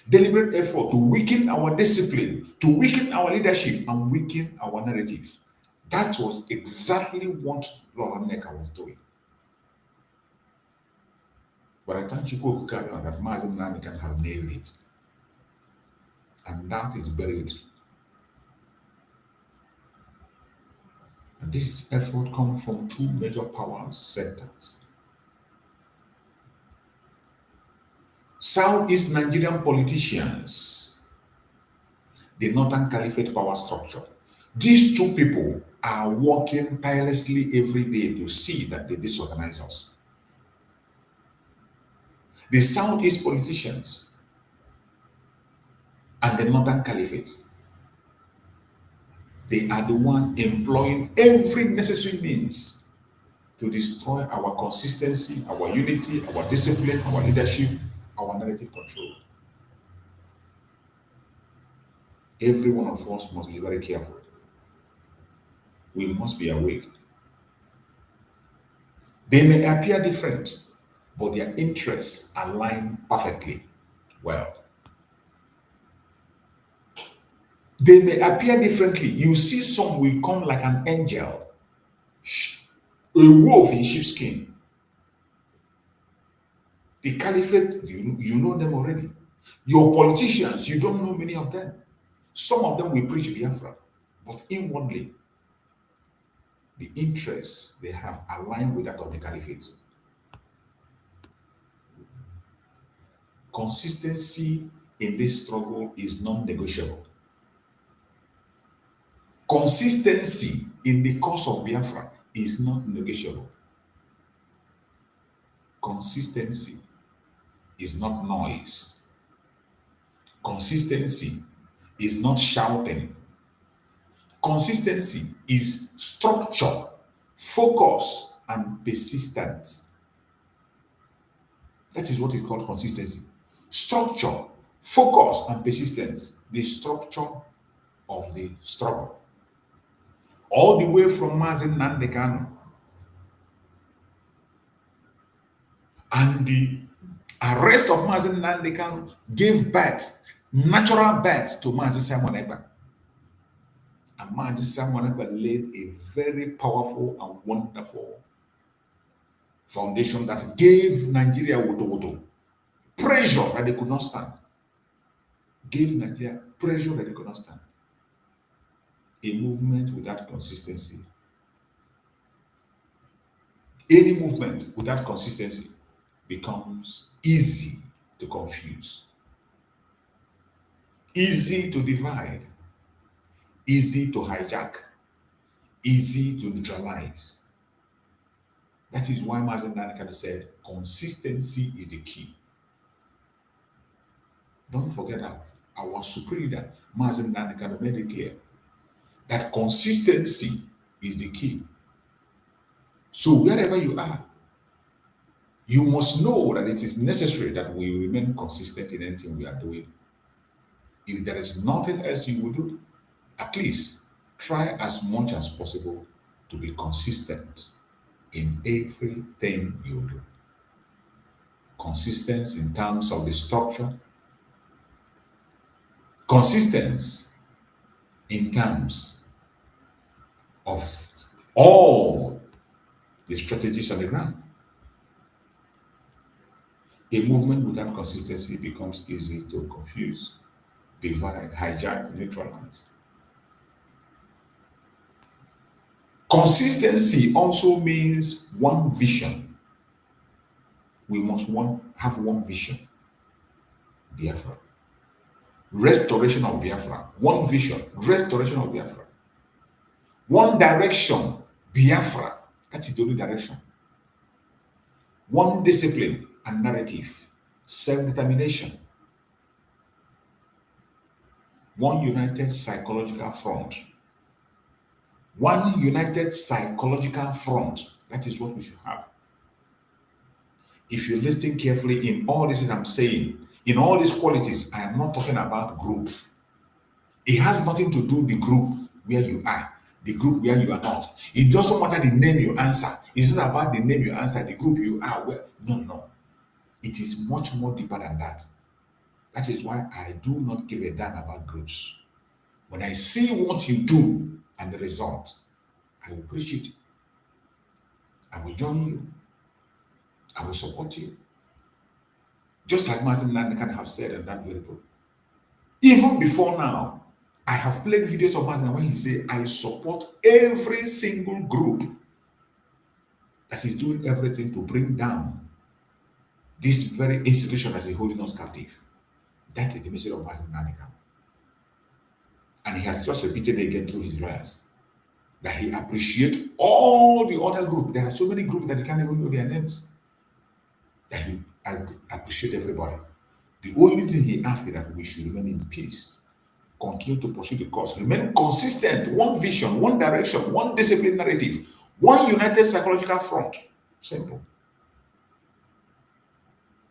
deliberate effort to weaken our discipline, to weaken our leadership, and weaken our narrative. That was exactly what Lolo Nneka was doing. But I thank you, Kanu, that Mazi Nnamdi can have nailed it. And that is buried. And this effort comes from two major power centers. Southeast Nigerian politicians, the Northern Caliphate power structure. These two people are working tirelessly every day to see that they disorganize us. The Southeast politicians and the Northern Caliphate, they are the one employing every necessary means to destroy our consistency, our unity, our discipline, our leadership, our narrative control. Every one of us must be very careful. We must be awake. They may appear different, but their interests align perfectly well. They may appear differently. You see, some will come like an angel, a wolf in sheepskin. The Caliphate, you know them already. Your politicians, you don't know many of them. Some of them will preach Biafra, but inwardly, the interests they have aligned with that of the Caliphate. Consistency in this struggle is non-negotiable. Consistency in the cause of Biafra is not negotiable. Consistency is not noise. Consistency is not shouting. Consistency is structure, focus, and persistence. That is what is called consistency. Structure, focus, and persistence. The structure of the struggle. all the way from Mazi Nnamdi Kanu. And the arrest of Mazi Nnamdi Kanu gave birth, natural birth, to Mazi Simon Ekpa. And Mazi Simon Ekpa laid a very powerful and wonderful foundation that gave Nigeria woto pressure that they could not stand. Gave Nigeria pressure that they could not stand. A movement without consistency. Any movement without consistency becomes easy to confuse, easy to divide, easy to hijack, easy to neutralize. That is why Mazi Nnamdi said, consistency is the key. Don't forget that. Our supreme leader, Mazi Nnamdi, made it clear that consistency is the key. So wherever you are, you must know that it is necessary that we remain consistent in anything we are doing. If there is nothing else you will do, at least try as much as possible to be consistent in everything you do. Consistency in terms of the structure, consistency in terms of all the strategies on the ground. A movement without consistency becomes easy to confuse, divide, hijack, neutralize. Consistency also means one vision. We must have one vision. Biafra. Restoration of Biafra. One vision. Restoration of Biafra. One direction. Biafra. That is the only direction. One discipline and narrative. Self-determination. One united psychological front. One united psychological front. That is what we should have. If you listen carefully in all this I'm saying, in all these qualities, I am not talking about group. It has nothing to do with the group where you are, the group where you are not. It doesn't matter the name you answer. It's not about the name you answer, the group you are. Where, no. It is much more deeper than that. That is why I do not give a damn about groups. When I see what you do and the result, I will preach it. I will join you. I will support you. Just like Mazi Nnamdi have said and done very good. Even before now, I have played videos of Mazi where he said, I support every single group that is doing everything to bring down this very institution that is holding us captive. That is the message of Mazi Nnamdi. And he has just repeated it again through his lawyers, that he appreciates all the other groups. There are so many groups that he can't even know their names. That he appreciate everybody. The only thing he asks is that we should remain in peace, continue to pursue the cause, remain consistent, one vision, one direction, one discipline narrative, one united psychological front. Simple.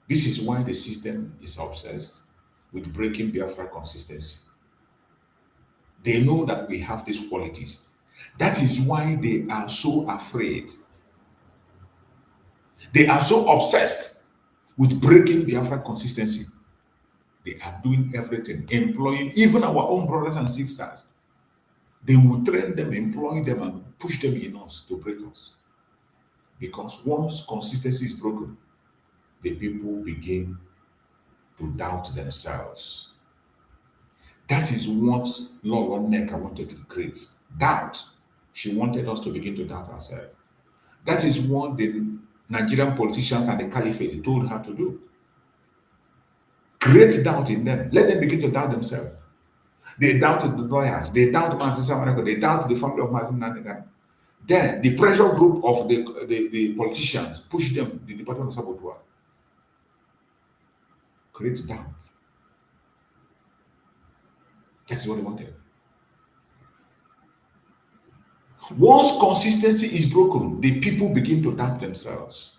This is why the system is obsessed with breaking Biafra consistency. They know that we have these qualities. That is why they are so afraid. They are so obsessed with breaking Biafra consistency. They are doing everything, employing even our own brothers and sisters. They will train them, employ them, and push them in us to break us. Because once consistency is broken, the people begin to doubt themselves. That is what Laura Neka wanted to create. Doubt. She wanted us to begin to doubt ourselves. That is what the Nigerian politicians and the Caliphate told her to do. Create doubt in them. Let them begin to doubt themselves. They doubted the lawyers. They doubted Mazi Samaneko. They doubted the family of Mazi Nnamdi. Then the pressure group of the politicians pushed them, the Department of Sabotage. Create doubt. That's what they wanted. Once consistency is broken, the people begin to doubt themselves.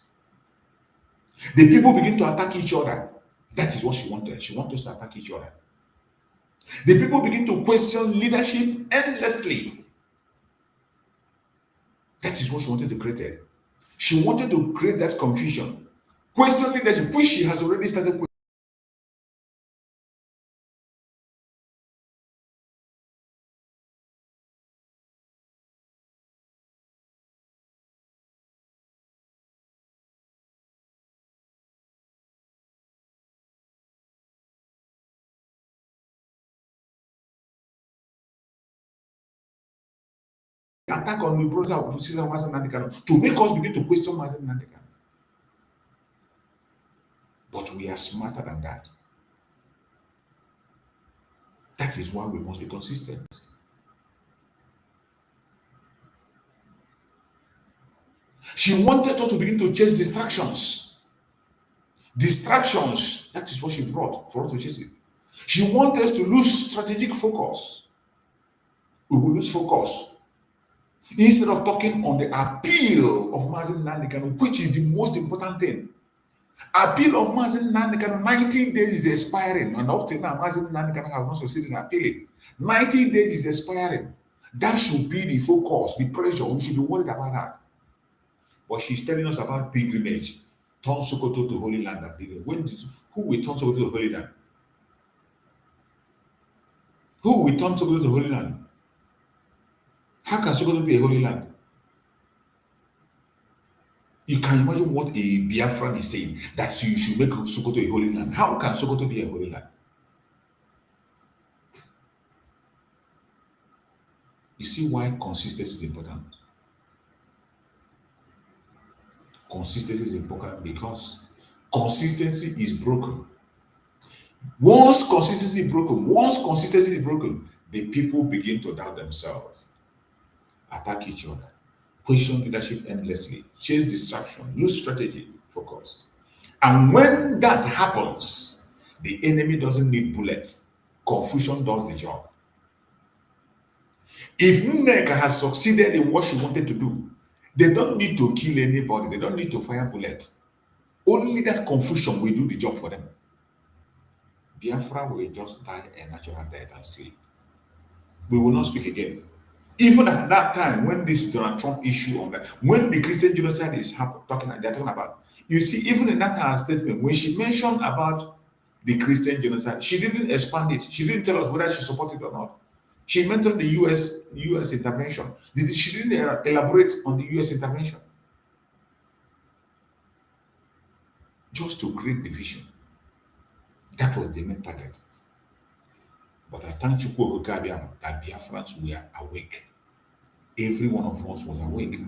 The people begin to attack each other. That is what she wanted. She wanted us to attack each other. The people begin to question leadership endlessly. That is what she wanted to create. She wanted to create that confusion, question leadership, which she has already started. Attack on the brother of Sister Mazi Nnamdi Kanu to make us begin to question Mazi Nnamdi Kanu. But we are smarter than that. That is why we must be consistent. She wanted us to begin to chase distractions. Distractions, that is what she brought for us to chase it. She wanted us to lose strategic focus. We will lose focus. Instead of talking on the appeal of Mazi Nnamdi Kanu, which is the most important thing. Appeal of Mazi Nnamdi Kanu, 90 days is expiring, and up till now, Mazi Nnamdi Kanu has not succeeded in appealing. 90 days is expiring. That should be the focus, the pressure. We should be worried about that. But she's telling us about pilgrimage. Turn Sokoto to Holy Land. Who will turn Sokoto to Holy Land? Who will turn Sokoto to Holy Land? How can Sokoto be a holy land? You can imagine what a Biafran is saying, that you should make Sokoto a holy land. How can Sokoto be a holy land? You see why consistency is important? Consistency is important because consistency is broken. Once consistency is broken, the people begin to doubt themselves, attack each other, question leadership endlessly, chase distraction, lose strategy, focus. And when that happens, the enemy doesn't need bullets. Confusion does the job. If Nneka has succeeded in what she wanted to do, they don't need to kill anybody. They don't need to fire bullets. Only that confusion will do the job for them. Biafra will just die a natural death and sleep. We will not speak again. Even at that time, when this Donald Trump issue on that, when the Christian genocide is they're talking about, you see, even in that her statement, when she mentioned about the Christian genocide, she didn't expand it. She didn't tell us whether she supported it or not. She mentioned the US intervention. She didn't elaborate on the US intervention. Just to create division. That was the main target. But I thank you that Biafrans were awake. Every one of us was awake.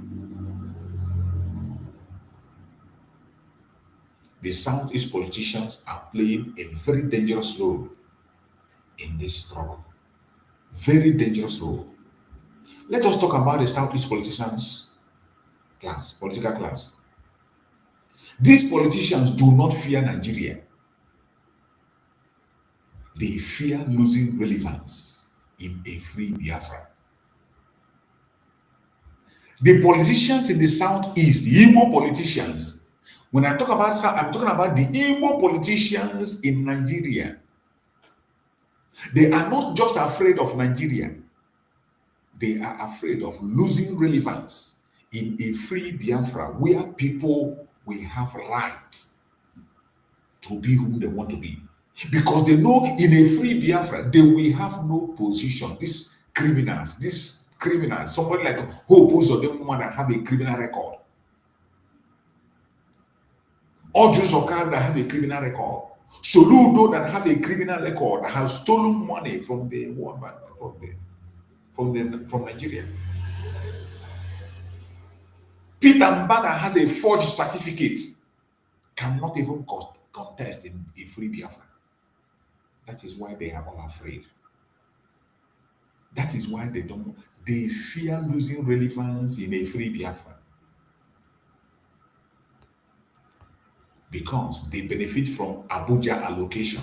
The Southeast politicians are playing a very dangerous role in this struggle. Very dangerous role. Let us talk about the Southeast politicians class, political class. These politicians do not fear Nigeria. They fear losing relevance in a free Biafra. The politicians in the Southeast, the Igbo politicians, when I talk about South, I'm talking about the Igbo politicians in Nigeria. They are not just afraid of Nigeria. They are afraid of losing relevance in a free Biafra where people will have rights to be whom they want to be. Because they know in a free Biafra, they will have no position. These criminals, somebody like Hope Uzodinma that have a criminal record. Ojus Okada that have a criminal record. Soludo that have a criminal record that has stolen money from the World Bank, from Nigeria. Peter Mbada has a forged certificate, cannot even contest in a free Biafra. That is why they are all afraid. That is why they fear losing relevance in a free Biafra. Because they benefit from Abuja allocation.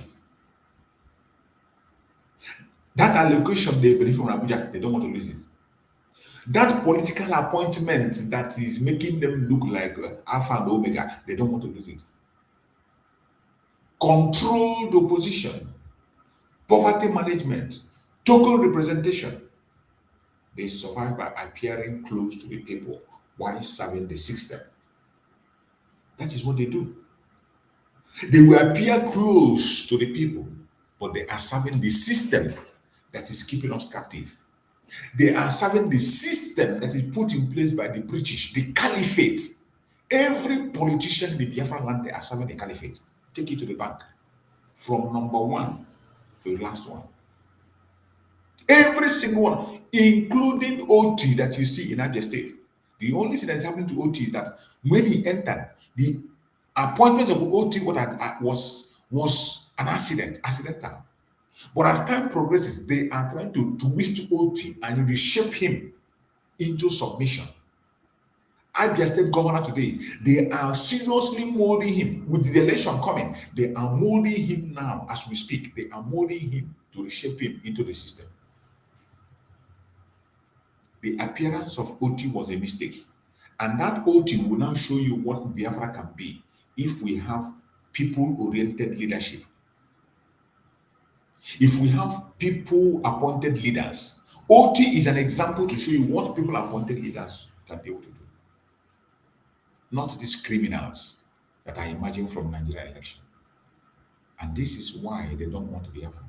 That allocation they benefit from Abuja, they don't want to lose it. That political appointment that is making them look like Alpha and Omega, they don't want to lose it. Controlled opposition, poverty management, total representation. They survive by appearing close to the people, while serving the system. That is what they do. They will appear close to the people, but they are serving the system that is keeping us captive. They are serving the system that is put in place by the British, the Caliphate. Every politician in the Biafra land, they are serving the Caliphate. Take it to the bank. From number one to the last one. Every single one, including OT that you see in Abia State. The only thing that is happening to OT is that when he entered, the appointment of OT was an accidental. But as time progresses, they are trying to twist OT and reshape him into submission. Abia State governor today, they are seriously molding him with the election coming. They are molding him now as we speak. They are molding him to reshape him into the system. The appearance of OT was a mistake. And that OT will now show you what Biafra can be if we have people-oriented leadership. If we have people-appointed leaders. OT is an example to show you what people-appointed leaders can be able to do. Not these criminals that I imagine from Nigeria election. And this is why they don't want to be Biafra.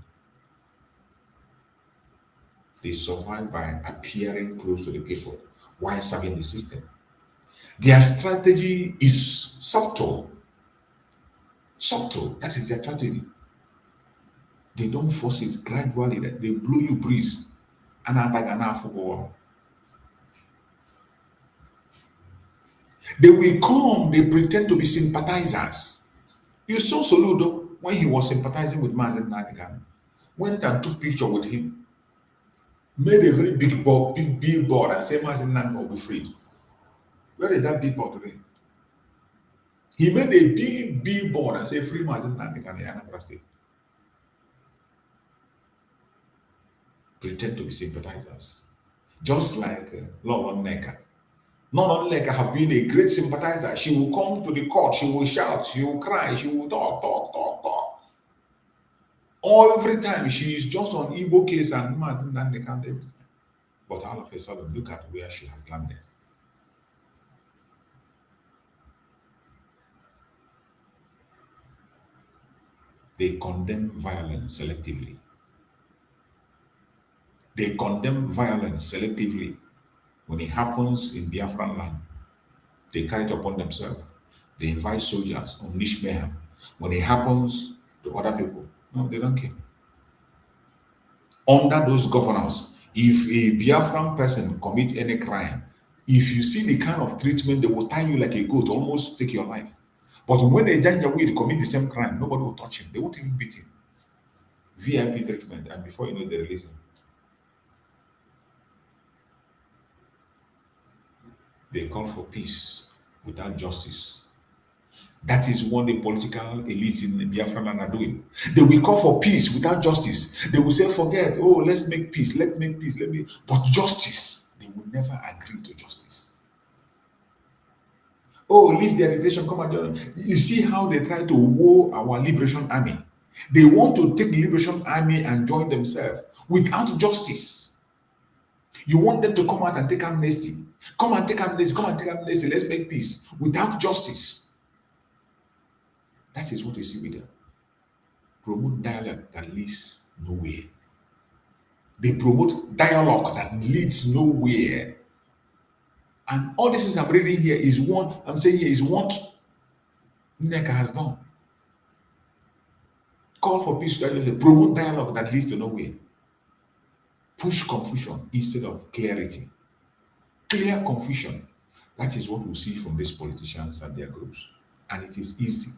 They survive by appearing close to the people while serving the system. Their strategy is subtle. Subtle. That is their strategy. They don't force it gradually. They blow you breeze. They will come, they pretend to be sympathizers. You saw Soludo when he was sympathizing with Mazi Nnamdi. Went and took picture with him. Made a very big billboard and said Mazi Nnamdi will be freed. Where is that billboard today? He made a big billboard and said free Mazi Nnamdi in Anambra State. Pretend to be sympathizers. Just like Lord Nneka. Lord Nneka have been a great sympathizer. She will come to the court, she will shout, she will cry, she will talk. Every time she is just on Igbo case and Mazi Nnamdi can't do everything. But all of a sudden, look at where she has landed. They condemn violence selectively. They condemn violence selectively. When it happens in Biafran land, they carry it upon themselves. They invite soldiers, unleash mayhem. When it happens to other people, no, they don't care. Under those governors, if a Biafran person commits any crime, if you see the kind of treatment, they will tie you like a goat, almost take your life. But when a Janjaweed commit the same crime, nobody will touch him. They won't even beat him. VIP treatment, and before you know, they release him. They call for peace without justice. That is what the political elites in the Biafra land are doing. They will call for peace without justice. They will say, forget, let's make peace, But justice, they will never agree to justice. Leave the agitation, come and join. You see how they try to woo our liberation army. They want to take the liberation army and join themselves without justice. You want them to come out and take amnesty. Come and take amnesty, let's make peace without justice. That is what you see with them. Promote dialogue that leads nowhere. They promote dialogue that leads nowhere. And all this is I'm reading here is what Nneka has done. Call for peace, promote dialogue that leads to nowhere. Push confusion instead of clarity. Clear confusion. That is what we see from these politicians and their groups. And it is easy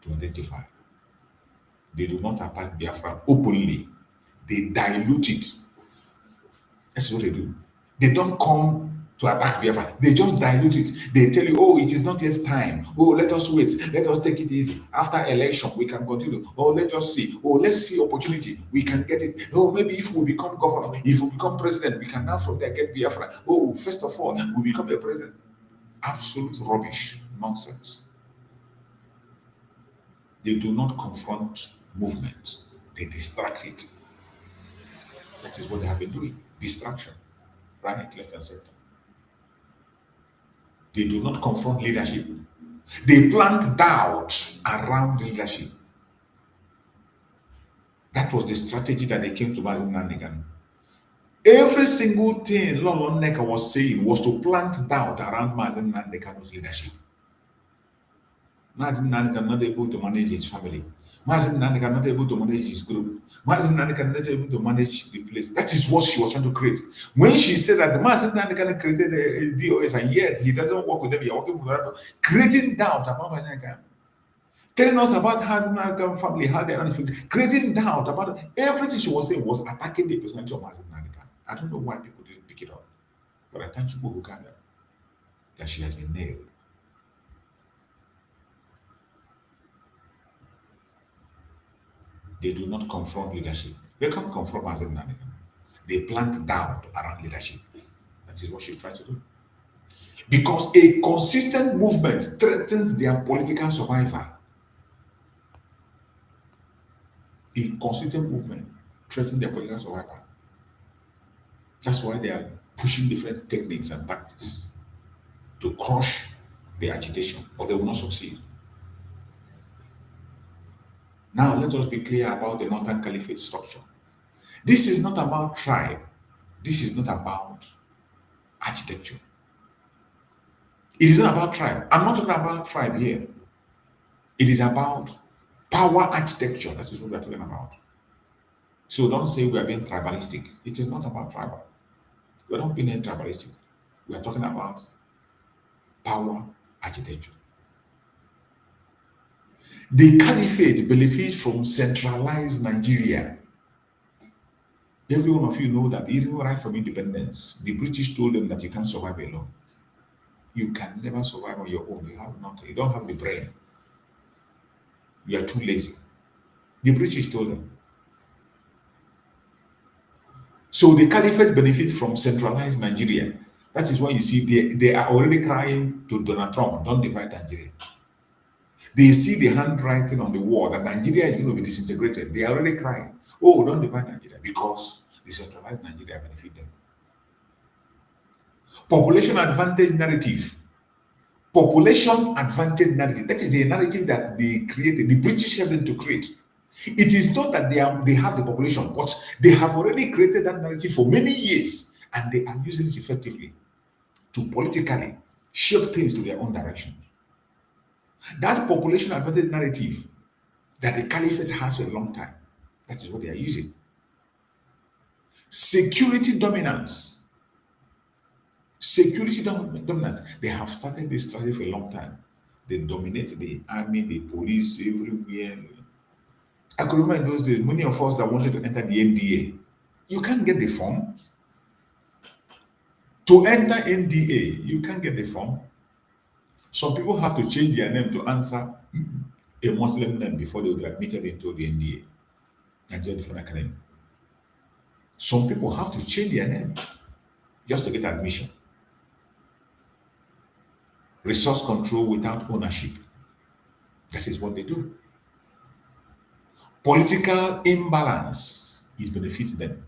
to identify. They do not attack Biafra openly. They dilute it. That's what they do. They don't come to attack Biafra. They just dilute it. They tell you, it is not yet time. Let us wait. Let us take it easy. After election, we can continue. Let us see. Let's see opportunity. We can get it. Maybe if we become governor, if we become president, we can now from there get Biafra. First of all, we become a president. Absolute rubbish. Nonsense. They do not confront movement. They distract it. That is what they have been doing. Distraction. Right, left, and center. They do not confront leadership. They plant doubt around leadership. That was the strategy that they came to Mazi Nnamdi. Every single thing Lolo Neka was saying was to plant doubt around Mazi Nnamdi's leadership. Mazi Nnamdi not able to manage his family. Mazi Nnamdi not able to manage his group. Mazi Nnamdi not able to manage the place. That is what she was trying to create. When she said that Mazi Nnamdi created a DOS and yet he doesn't work with them, he are working for the people, creating doubt about Mazi Nnamdi. Telling us about Mazi family, how they are creating doubt about everything she was saying was attacking the personality of Mazi Nnamdi. I don't know why people didn't pick it up, but I thank you, Uganda, that she has been nailed. They do not confront leadership. They can't confront Mazi Nnamdi. They plant doubt around leadership. That is what she tried to do. Because a consistent movement threatens their political survival. A consistent movement threatens their political survival. That's why they are pushing different techniques and tactics to crush the agitation, but they will not succeed. Now, let us be clear about the Northern Caliphate structure. This is not about tribe. This is not about architecture. It is not about tribe. I'm not talking about tribe here. It is about power architecture. That is what we're talking about. So don't say we are being tribalistic. It is not about tribal. We are not being tribalistic. We are talking about power architecture. The Caliphate benefits from centralized Nigeria. Every one of you know that even right from independence, the British told them that you can't survive alone. You can never survive on your own. You have nothing. You don't have the brain. You are too lazy. The British told them. So the Caliphate benefits from centralized Nigeria. That is why you see they are already crying to Donald Trump, don't divide Nigeria. They see the handwriting on the wall that Nigeria is going to be disintegrated. They are already crying, oh, don't divide Nigeria, because the centralized Nigeria benefit them. Population advantage narrative. Population advantage narrative. That is the narrative that they created. The British helped them to create. It is not that they have the population, but they have already created that narrative for many years, and they are using it effectively to politically shape things to their own direction. That population advantage narrative that the Caliphate has for a long time, that is what they are using. Security dominance. Security dominance. They have started this strategy for a long time. They dominate the army, the police, everywhere. I could remember in those days, many of us that wanted to enter the NDA, you can't get the form. To enter NDA, you can't get the form. Some people have to change their name to answer a Muslim name before they will be admitted into the NDA, Nigerian Defense Academy. Some people have to change their name just to get admission. Resource control without ownership. That is what they do. Political imbalance is benefiting them.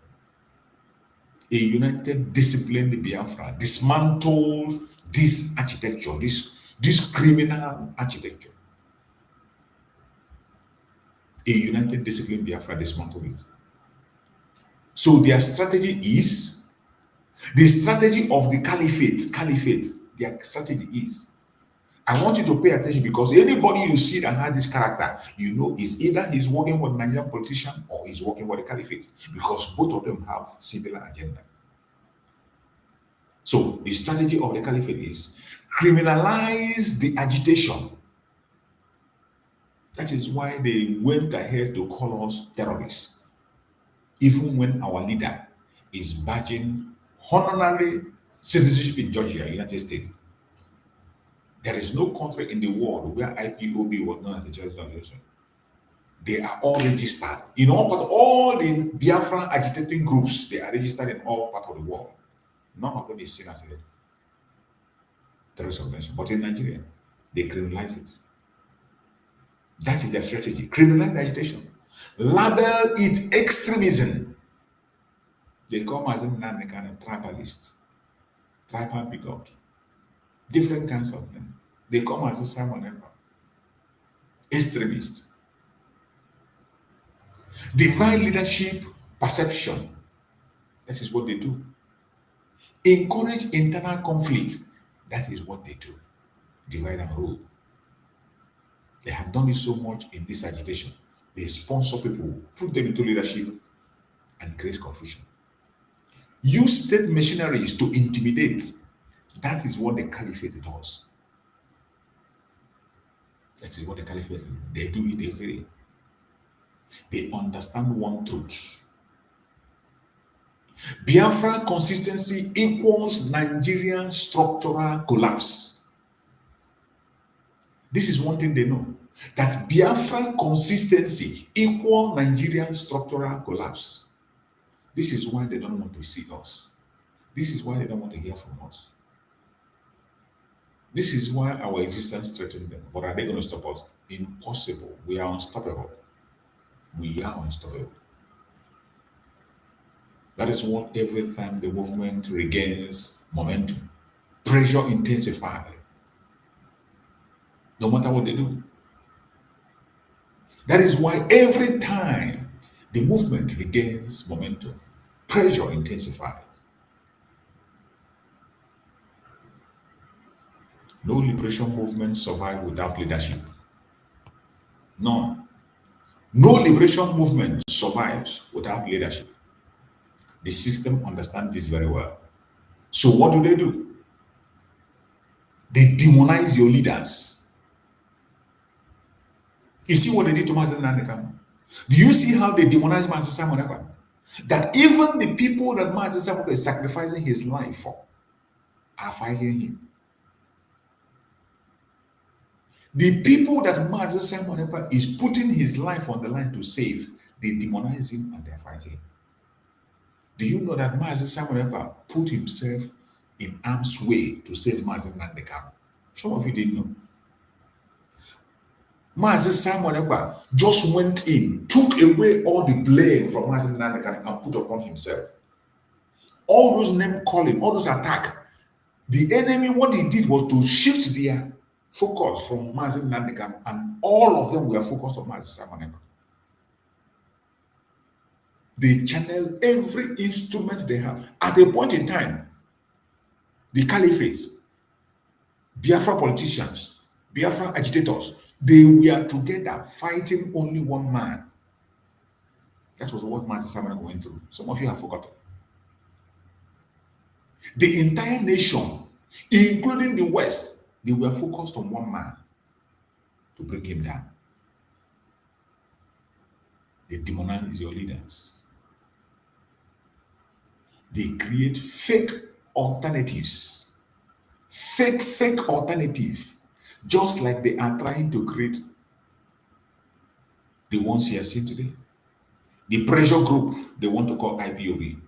A united, disciplined Biafra dismantled this architecture, this criminal architecture. A united, disciplined Biafra dismantled it. So their strategy is, the strategy of the Caliphate, their strategy is, I want you to pay attention, because anybody you see that has this character, you know, is either he's working for the Nigerian politician or he's working for the Caliphate, because both of them have similar agenda. So the strategy of the Caliphate is criminalize the agitation. That is why they went ahead to call us terrorists, even when our leader is badging honorary citizenship in Georgia, United States. There is no country in the world where IPOB was known as a terrorist organization. They are all registered in all the Biafra agitating groups. They are registered in all parts of the world. None of them is seen as a terrorist organization. But in Nigeria, they criminalize it. That is their strategy. Criminalize agitation. Label it extremism. They come as a kind of tribalist, tribal bigot. Different kinds of men. They come as a Simon Ekpa. Extremists. Divine leadership perception. That is what they do. Encourage internal conflict. That is what they do. Divide and rule. They have done it so much in this agitation. They sponsor people, put them into leadership, and create confusion. Use state machineries to intimidate. That is what the Caliphate does. That is what the Caliphate do. They do it every day. They understand one truth. Biafra consistency equals Nigerian structural collapse. This is one thing they know. That Biafra consistency equals Nigerian structural collapse. This is why they don't want to see us. This is why they don't want to hear from us. This is why our existence threatens them. But are they going to stop us? Impossible. We are unstoppable. We are unstoppable. That is what every time the movement regains momentum, pressure intensifies. No matter what they do. That is why every time the movement regains momentum, pressure intensifies. No liberation movement survives without leadership. None. No liberation movement survives without leadership. The system understands this very well. So what do? They demonize your leaders. You see what they did to Mazi Nnamdi? Do you see how they demonize Mazi Simon Ekpa? That even the people that Mazi Simon is sacrificing his life for are fighting him. The people that Mazi Simon Ekpa is putting his life on the line to save, they demonize him and they're fighting him. Do you know that Mazi Simon Ekpa put himself in harm's way to save Mazi Nnamdi? Some of you didn't know. Mazi Simon Ekpa just went in, took away all the blame from Mazi Nnamdi and put upon himself. All those name calling, all those attacks, the enemy, what he did was to shift their focus from Mazi Nnamdi and all of them were focused on Mazi Simon Ekpa. They channel every instrument they have. At a point in time, the Caliphate, Biafra politicians, Biafra agitators, they were together fighting only one man. That was what Mazi Simon Ekpa went through. Some of you have forgotten. The entire nation, including the West, they were focused on one man to bring him down. They demonize your leaders. They create fake alternatives. Fake alternative. Just like they are trying to create the ones you are seeing today. The pressure group they want to call IPOB.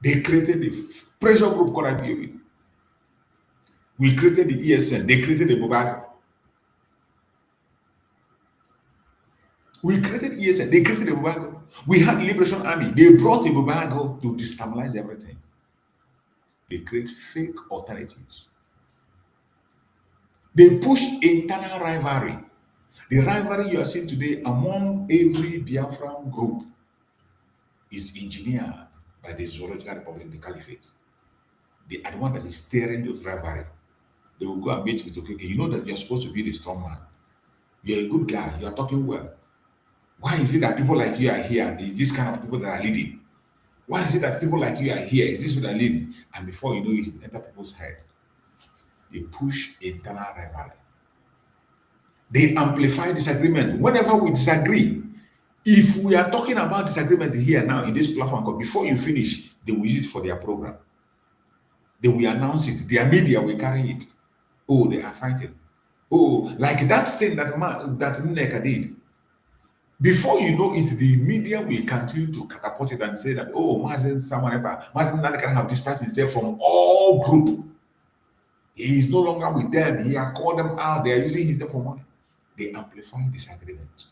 They created the pressure group called IPOB. We created the ESN. They created the Bobago. We created ESN. They created the Bobago. We had Liberation Army. They brought the Bobago to destabilize everything. They create fake alternatives. They push internal rivalry. The rivalry you are seeing today among every Biafran group is engineered by the Zoological Republic, the Caliphate. They are the one that is steering those rivalry. They will go and meet with Okeke. You know that you're supposed to be the strong man. You're a good guy. You are talking well. Why is it that people like you are here? It's this kind of people that are leading. Why is it that people like you are here? Is this what are leading? And before you know it, it enters people's head. They push internal rivalry. They amplify disagreement. Whenever we disagree, if we are talking about disagreement here now in this platform, because before you finish, they will use it for their program. They will announce it. Their media will carry it. Oh, they are fighting. Oh, like that thing that Nneka did. Before you know it, the media will continue to catapult it and say that, oh, Mazi Nnamdi can have distanced himself from all group. He is no longer with them. He has called them out. They are using his name for money. They amplify disagreement.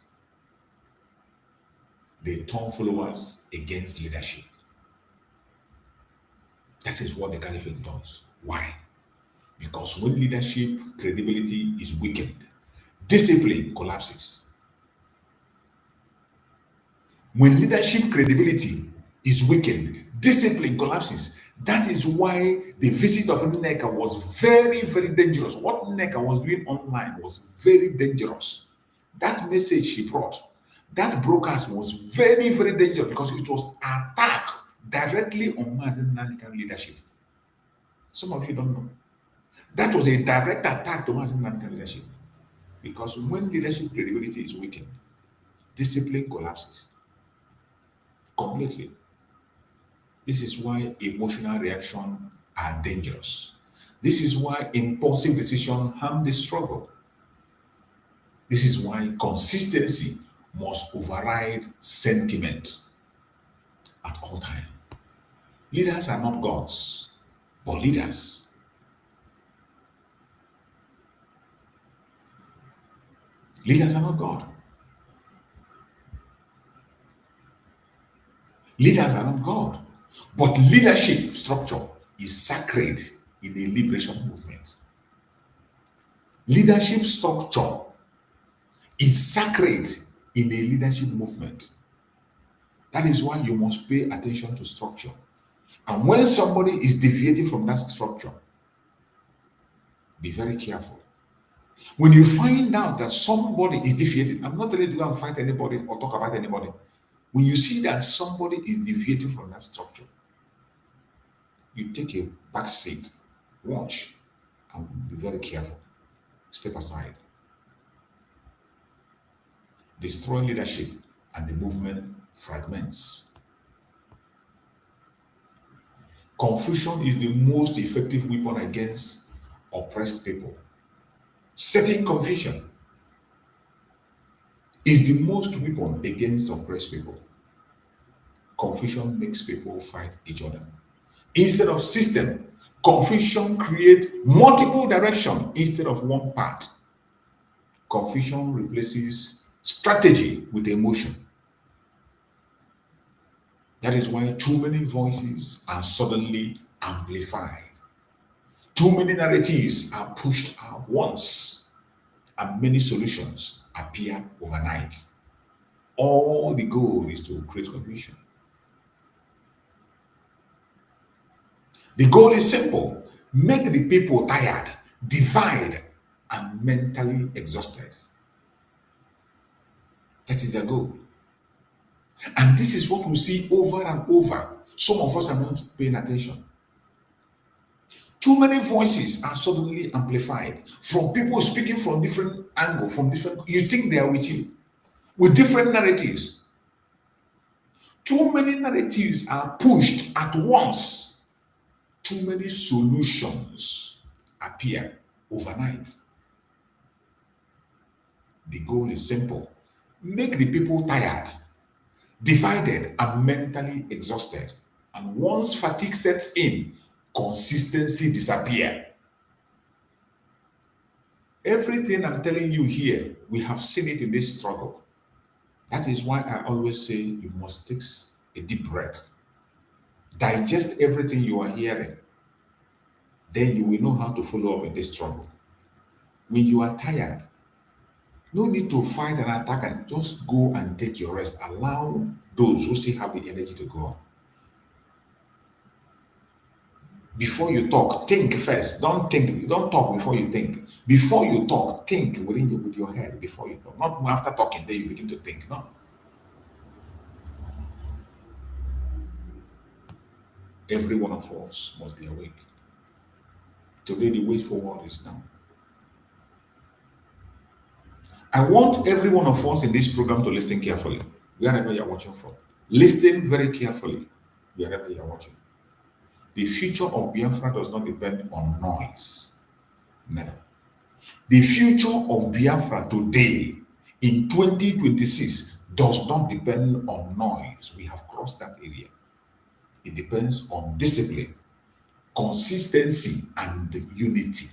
They turn followers against leadership. That is what the Caliphate does. Why? Because when leadership credibility is weakened, discipline collapses. When leadership credibility is weakened, discipline collapses. That is why the visit of Nneka was very, very dangerous. What Nneka was doing online was very dangerous. That message she brought, that broadcast was very, very dangerous because it was attack directly on Mazi Nnamdi leadership. Some of you don't know. That was a direct attack to Mazi Nnamdi leadership. Because when leadership credibility is weakened, discipline collapses completely. This is why emotional reactions are dangerous. This is why impulsive decisions harm the struggle. This is why consistency must override sentiment at all times. Leaders are not gods, but leaders. Leaders are not God. Leaders are not God. But leadership structure is sacred in a liberation movement. Leadership structure is sacred in a leadership movement. That is why you must pay attention to structure. And when somebody is deviating from that structure, be very careful. When you find out that somebody is deviating, I'm not ready to go and fight anybody or talk about anybody. When you see that somebody is deviating from that structure, you take a back seat, watch, and be very careful. Step aside. Destroy leadership and the movement fragments. Confusion is the most effective weapon against oppressed people. Setting confusion is the most weapon against oppressed people. Confusion makes people fight each other. Instead of system, confusion creates multiple directions instead of one path. Confusion replaces strategy with emotion. That is why too many voices are suddenly amplified. Too many narratives are pushed out once, and many solutions appear overnight. All the goal is to create confusion. The goal is simple: make the people tired, divide, and mentally exhausted. That is the goal. And this is what we see over and over. Some of us are not paying attention. Too many voices are suddenly amplified from people speaking from different angles, from different. You think they are with you, with different narratives. Too many narratives are pushed at once. Too many solutions appear overnight. The goal is simple: make the people tired, divided, and mentally exhausted. And once fatigue sets in, consistency disappears. Everything I'm telling you here, we have seen it in this struggle. That is why I always say you must take a deep breath. Digest everything you are hearing. Then you will know how to follow up in this struggle. When you are tired, no need to fight and attack and just go and take your rest. Allow those who still have the energy to go on. Before you talk, think first. Don't talk before you think. Before you talk, think with your head before you talk. Not after talking, then you begin to think. No. Every one of us must be awake. Today, the way forward is now. I want every one of us in this program to listen carefully, wherever you're watching from. Listen very carefully, wherever you're watching. The future of Biafra does not depend on noise. Never. The future of Biafra today, in 2026, does not depend on noise. We have crossed that area. It depends on discipline, consistency, and unity.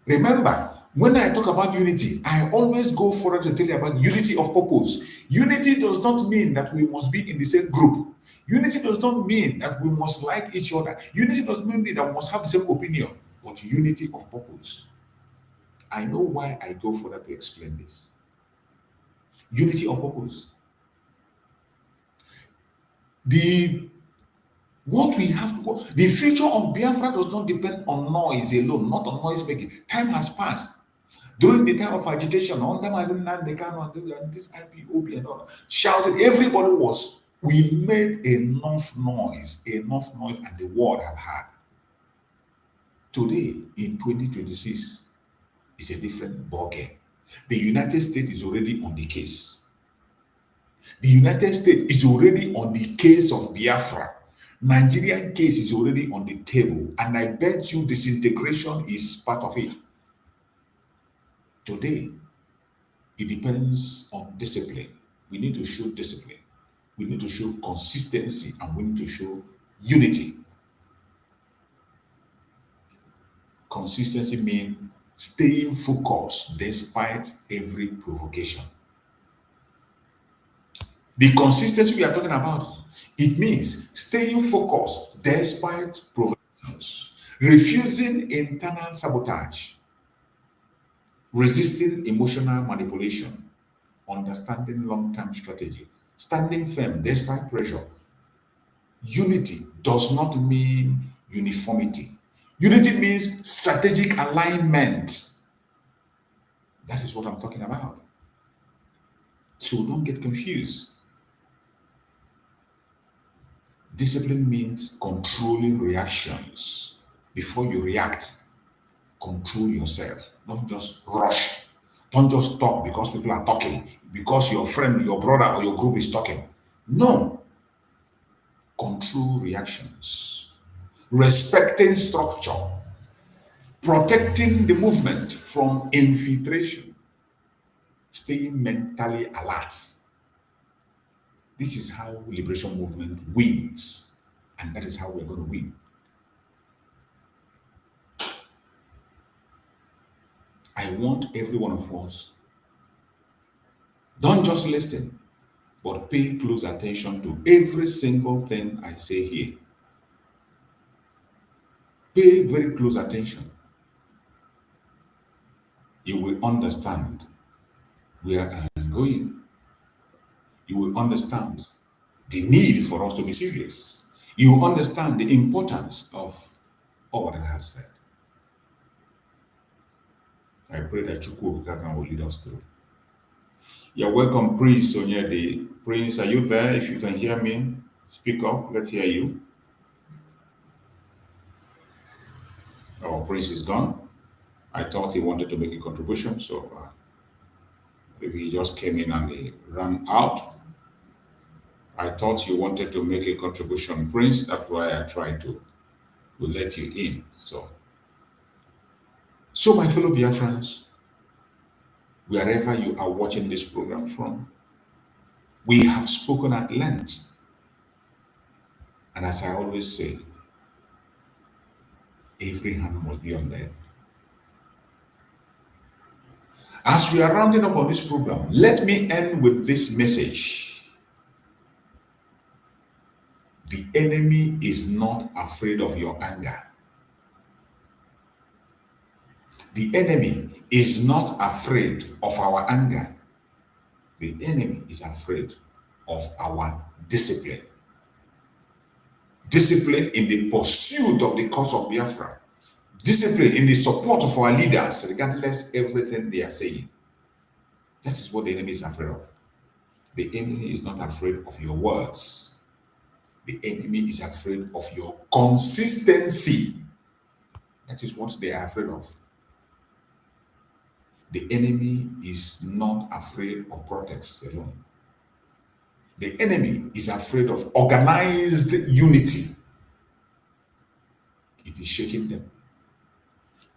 Remember, when I talk about unity, I always go forward to tell you about unity of purpose. Unity does not mean that we must be in the same group. Unity does not mean that we must like each other. Unity does not mean that we must have the same opinion. but unity of purpose. I know why I go further to explain this. Unity of purpose. What we have to, the future of Biafra does not depend on noise alone, not on noise making. Time has passed. During the time of agitation, undermine Nnamdi, Kanu, and this IPOB and all, shouted, everybody was, we made enough noise, and the world have had. Today, in 2026, is a different ballgame. The United States is already on the case. The United States is already on the case of Biafra. Nigerian case is already on the table, and I bet you disintegration is part of it. Today, it depends on discipline. We need to show discipline. We need to show consistency, and we need to show unity. Consistency means staying focused despite every provocation. The consistency we are talking about, it means staying focused despite provocations, refusing internal sabotage, resisting emotional manipulation, understanding long-term strategy, standing firm despite pressure. Unity does not mean uniformity. Unity means strategic alignment. That is what I'm talking about. So don't get confused. Discipline means controlling reactions. Before you react, control yourself. Don't just rush. Don't just talk because people are talking, because your friend, your brother, or your group is talking. No. Control reactions. Respecting structure. Protecting the movement from infiltration. Staying mentally alert. This is how liberation movement wins, and that is how we're going to win. I want every one of us, don't just listen, but pay close attention to every single thing I say here. Pay very close attention. You will understand where I am going. You will understand the need for us to be serious. You will understand the importance of all that I have said. I pray that Chukwu will lead us through. You're welcome, Prince Onyede. Prince, are you there? If you can hear me, speak up. Let's hear you. Oh, Prince is gone. I thought he wanted to make a contribution, so maybe he just came in and he ran out. I thought you wanted to make a contribution, Prince. That's why I tried to let you in. So my fellow Biafrans, wherever you are watching this program from, we have spoken at length. And as I always say, every hand must be on deck. As we are rounding up on this program, let me end with this message. The enemy is not afraid of your anger. The enemy is not afraid of our anger. The enemy is afraid of our discipline. Discipline in the pursuit of the cause of Biafra. Discipline in the support of our leaders, regardless everything they are saying. That is what the enemy is afraid of. The enemy is not afraid of your words. The enemy is afraid of your consistency. That is what they are afraid of. The enemy is not afraid of protests alone. The enemy is afraid of organized unity. It is shaking them.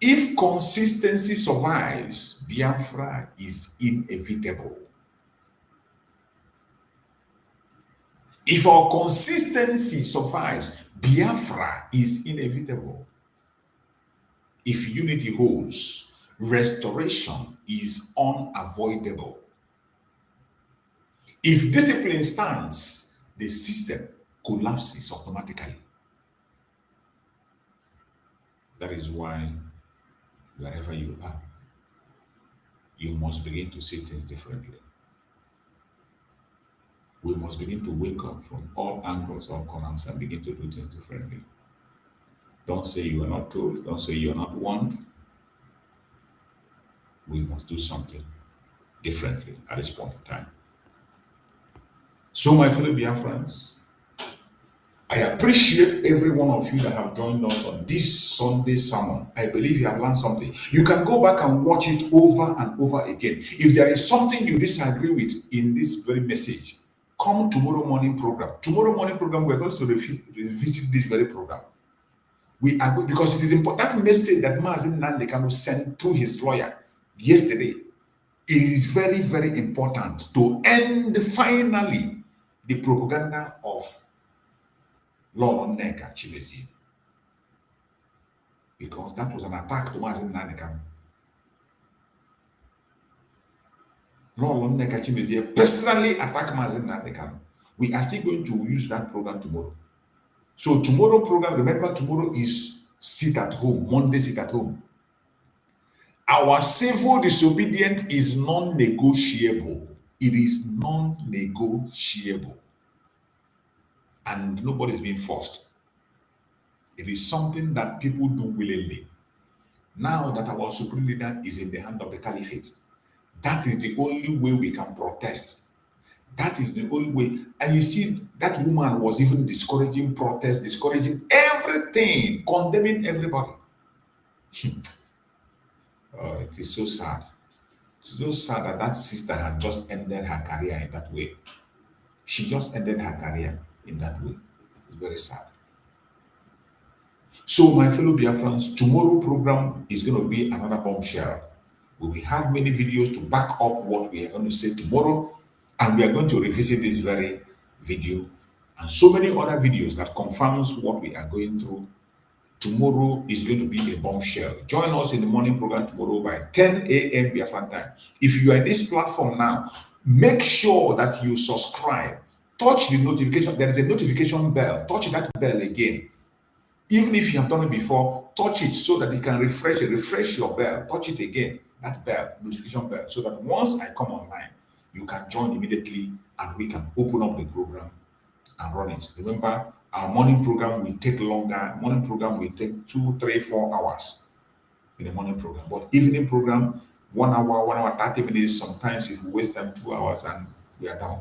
If consistency survives, Biafra is inevitable. If our consistency survives, Biafra is inevitable. If unity holds, restoration is unavoidable. If discipline stands, the system collapses automatically. That is why, wherever you are, you must begin to see things differently. We must begin to wake up from all angles, all corners, and begin to do things differently. Don't say you are not told, don't say you are not warned. We must do something differently at this point in time. So, my fellow Biafrans, I appreciate every one of you that have joined us on this Sunday sermon. I believe you have learned something. You can go back and watch it over and over again. If there is something you disagree with in this very message, come tomorrow morning program. Tomorrow morning program, we're going to revisit this very program. We are going, because it is important. That message that Mazi Nnamdi Kanu sent through his lawyer yesterday, it is very, very important to end finally the propaganda of Lord Neka Chibesi, because that was an attack to Mazi Nnamdi Kanu. Lord Neka Chibesi personally attacked Mazi Nnamdi Kanu. We are still going to use that program tomorrow. So tomorrow program, remember tomorrow is sit at home, Monday sit at home. Our civil disobedience is non-negotiable. It is non-negotiable. And nobody is being forced. It is something that people do willingly. Now that our supreme leader is in the hand of the Caliphate, that is the only way we can protest. That is the only way. And you see, that woman was even discouraging protest, discouraging everything, condemning everybody. Oh, it is so sad. It's so sad that that sister has just ended her career in that way. She just ended her career in that way. It's very sad. So, my fellow Biafrans, tomorrow program is going to be another bombshell. We will have many videos to back up what we are going to say tomorrow, and we are going to revisit this very video and so many other videos that confirms what we are going through. Tomorrow is going to be a bombshell. Join us in the morning program tomorrow by 10 a.m. Biafran time. If you are in this platform now, make sure that you subscribe. Touch the notification. There is a notification bell. Touch that bell again. Even if you have done it before, touch it so that you can refresh it. Refresh your bell. Touch it again. That bell, notification bell, so that once I come online, you can join immediately and we can open up the program and run it. Remember, our morning program will take longer. Morning program will take 2, 3, 4 hours in the morning program. But evening program, 1 hour, 1 hour, 30 minutes. Sometimes if we waste time, 2 hours and we are done.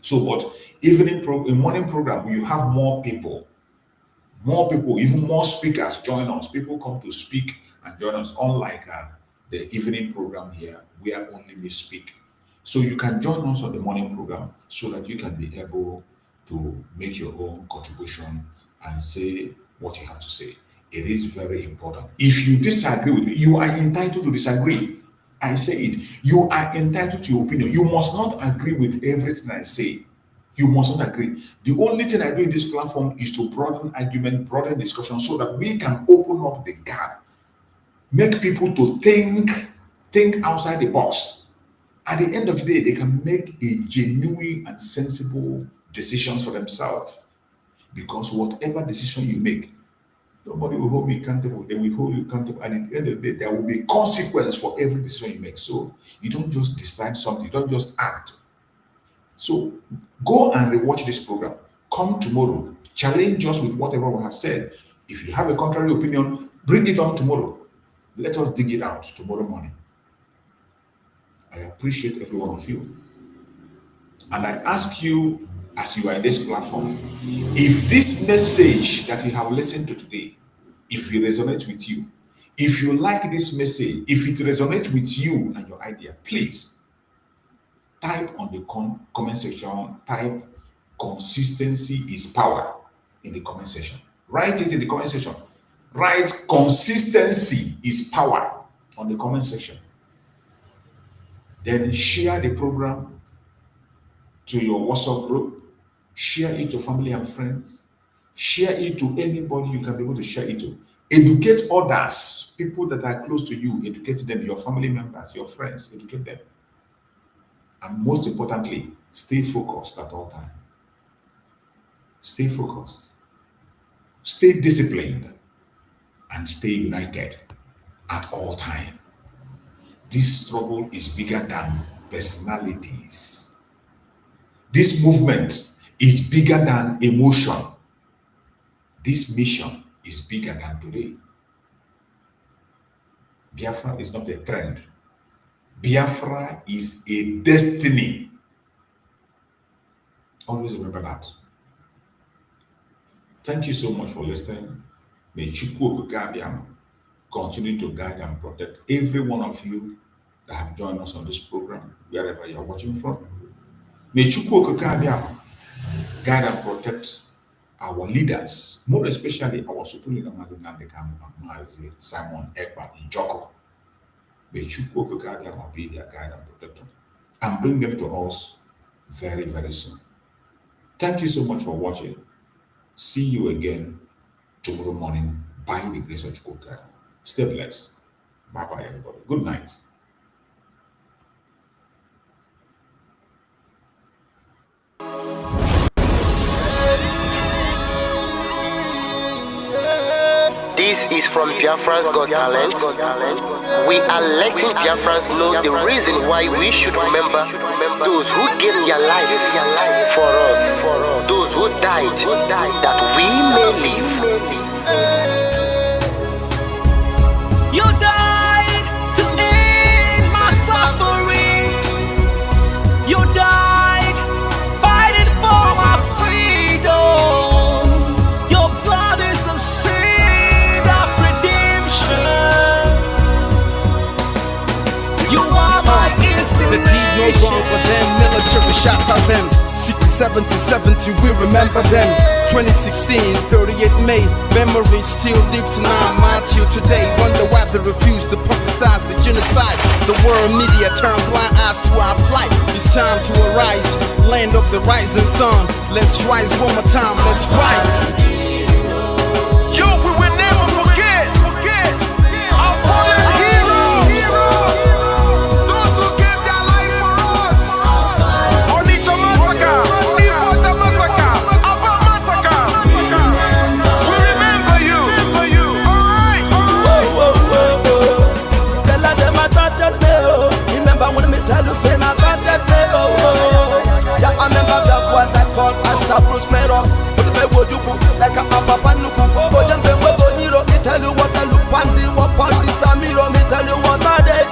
So, but in morning program, you have more people, even more speakers join us. People come to speak and join us, unlike the evening program here, where only we speak. So you can join us on the morning program so that you can be able to make your own contribution and say what you have to say. It is very important. If you disagree with me, you are entitled to disagree. I say it. You are entitled to your opinion. You must not agree with everything I say. You must not agree. The only thing I do in this platform is to broaden argument, broaden discussion, so that we can open up the gap, make people to think outside the box. At the end of the day, they can make a genuine and sensible decisions for themselves. Because whatever decision you make, nobody will hold you accountable. They will hold you accountable. At the end of the day, there will be consequence for every decision you make. So you don't just decide something, you don't just act. So go and rewatch this program. Come tomorrow, challenge us with whatever we have said. If you have a contrary opinion, bring it on tomorrow. Let us dig it out tomorrow morning. I appreciate every one of you. And I ask you, as you are in this platform, if this message that you have listened to today, if it resonates with you, if you like this message, if it resonates with you and your idea, please type on the comment section, type "consistency is power" in the comment section. Write it in the comment section. Write "consistency is power" on the comment section. Then share the program to your WhatsApp group, share it to family and friends, share it to anybody you can be able to share it to. Educate others, people that are close to you, educate them, your family members, your friends, educate them. And most importantly, stay focused at all times. Stay focused. Stay disciplined. and stay united at all times. This struggle is bigger than personalities. This movement is bigger than emotion. This mission is bigger than today. Biafra is not a trend. Biafra is a destiny. Always remember that. Thank you so much for listening. May Chukwu continue to guide and protect every one of you that have joined us on this program, wherever you are watching from. May Chukwu guide and protect our leaders, more especially our super leader Mazi, Nnamdi, Kanu, Mazi, Simon, Ekpa, and Joko. May Chukwu be their guide and protector and bring them to us very, very soon. Thank you so much for watching. See you again tomorrow morning by the grace of Chukwu. Stay blessed. Bye-bye, everybody. Good night. This is from Biafra's Got Talent. We are letting Biafrans know the reason why we should remember those who gave their lives for us, those who died that we may live. You died to end my suffering. You died fighting for my freedom. Your blood is the seed of redemption. You are my inspiration. The deed no wrong with them, military shots at them. 67 to 70, we remember them. 2016, 38 May, memory still lives in our mind till today. Wonder why they refuse to publicize the genocide. The world media turn blind eyes to our plight. It's time to arise, land of the rising sun. Let's rise one more time, let's rise. Yo, we will never forget our fallen heroes, those who gave their life for us. Onitsha massacre, Iwata massacre, Aba massacre. We remember you. Alright. Tell them I got that day. Remember when me tell you say I got that day. Yeah, I remember that what I call a sabotage. Like a papa nuku, but then we go hero. Me tell you what I look pandi, what pandi samiro. Me tell you what I day.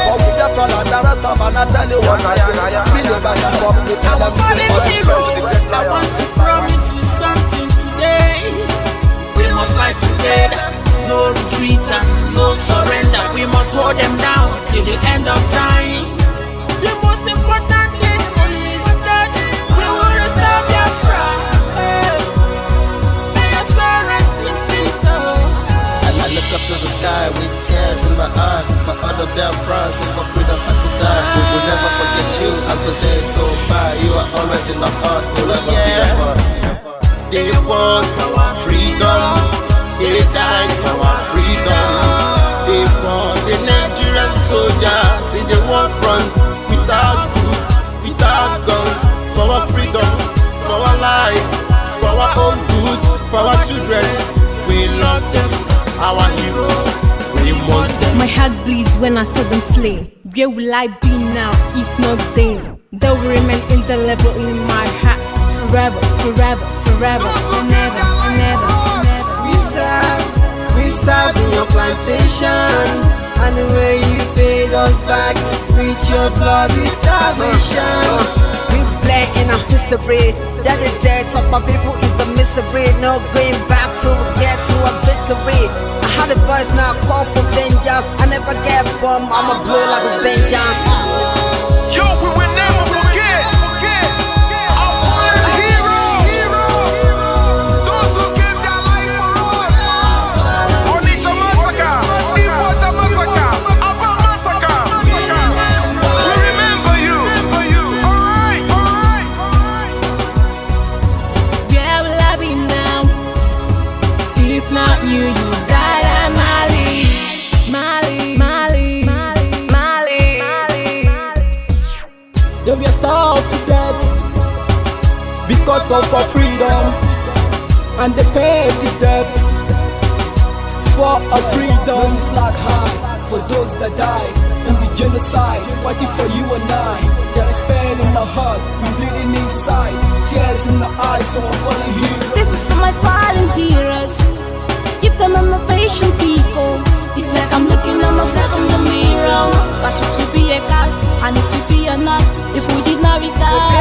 From Biafra and the rest of man, I tell you what I am. Me never give up. Me tell them heroes, I want to promise you something today. We must fight together, no retreat and no surrender. We must hold them down till the end of time. The most important thing is that we will restore Biafra. I look up to the sky with tears in my eye. For other Biafrans and for freedom had to die. We will never forget you as the days go by. You are always in my heart, forever be a part. They fought for our freedom. They died for our freedom. They fought the Nigerian soldiers in the war front without food, without guns, for our freedom, for our life, for our own good, for our children. We love them, our heroes. We want them. My heart bleeds when I saw them slay. Where will I be now if not then? They will remain indelible in my heart forever, forever, forever, and ever, and ever, and ever. We serve in your plantation, and the way you paid us back with your bloody starvation. We bled in our history, that the death of my people is a mystery. No going back to get to a victory. I had a voice now call for vengeance. I never get bummed, I'ma blow like a vengeance. Yo, we will never forget our fallen heroes, those who gave their life for us. Onitsha massacre, Iwata massacre, Aba massacre. We remember you. Alright. Where will I be now? If not you, you died at Mali. They were starved to death because of our freedom, and they paid the debt. for our freedom. Raise the flag high for those that died in the genocide, fighting for you and I. There is pain in our heart, we bleeding inside, tears in the eyes of our fallen heroes. This is for my fallen heroes. Give them motivation, people. It's like I'm looking at myself in the mirror. Cause to be a cast, I need to be a nurse. If we did not regard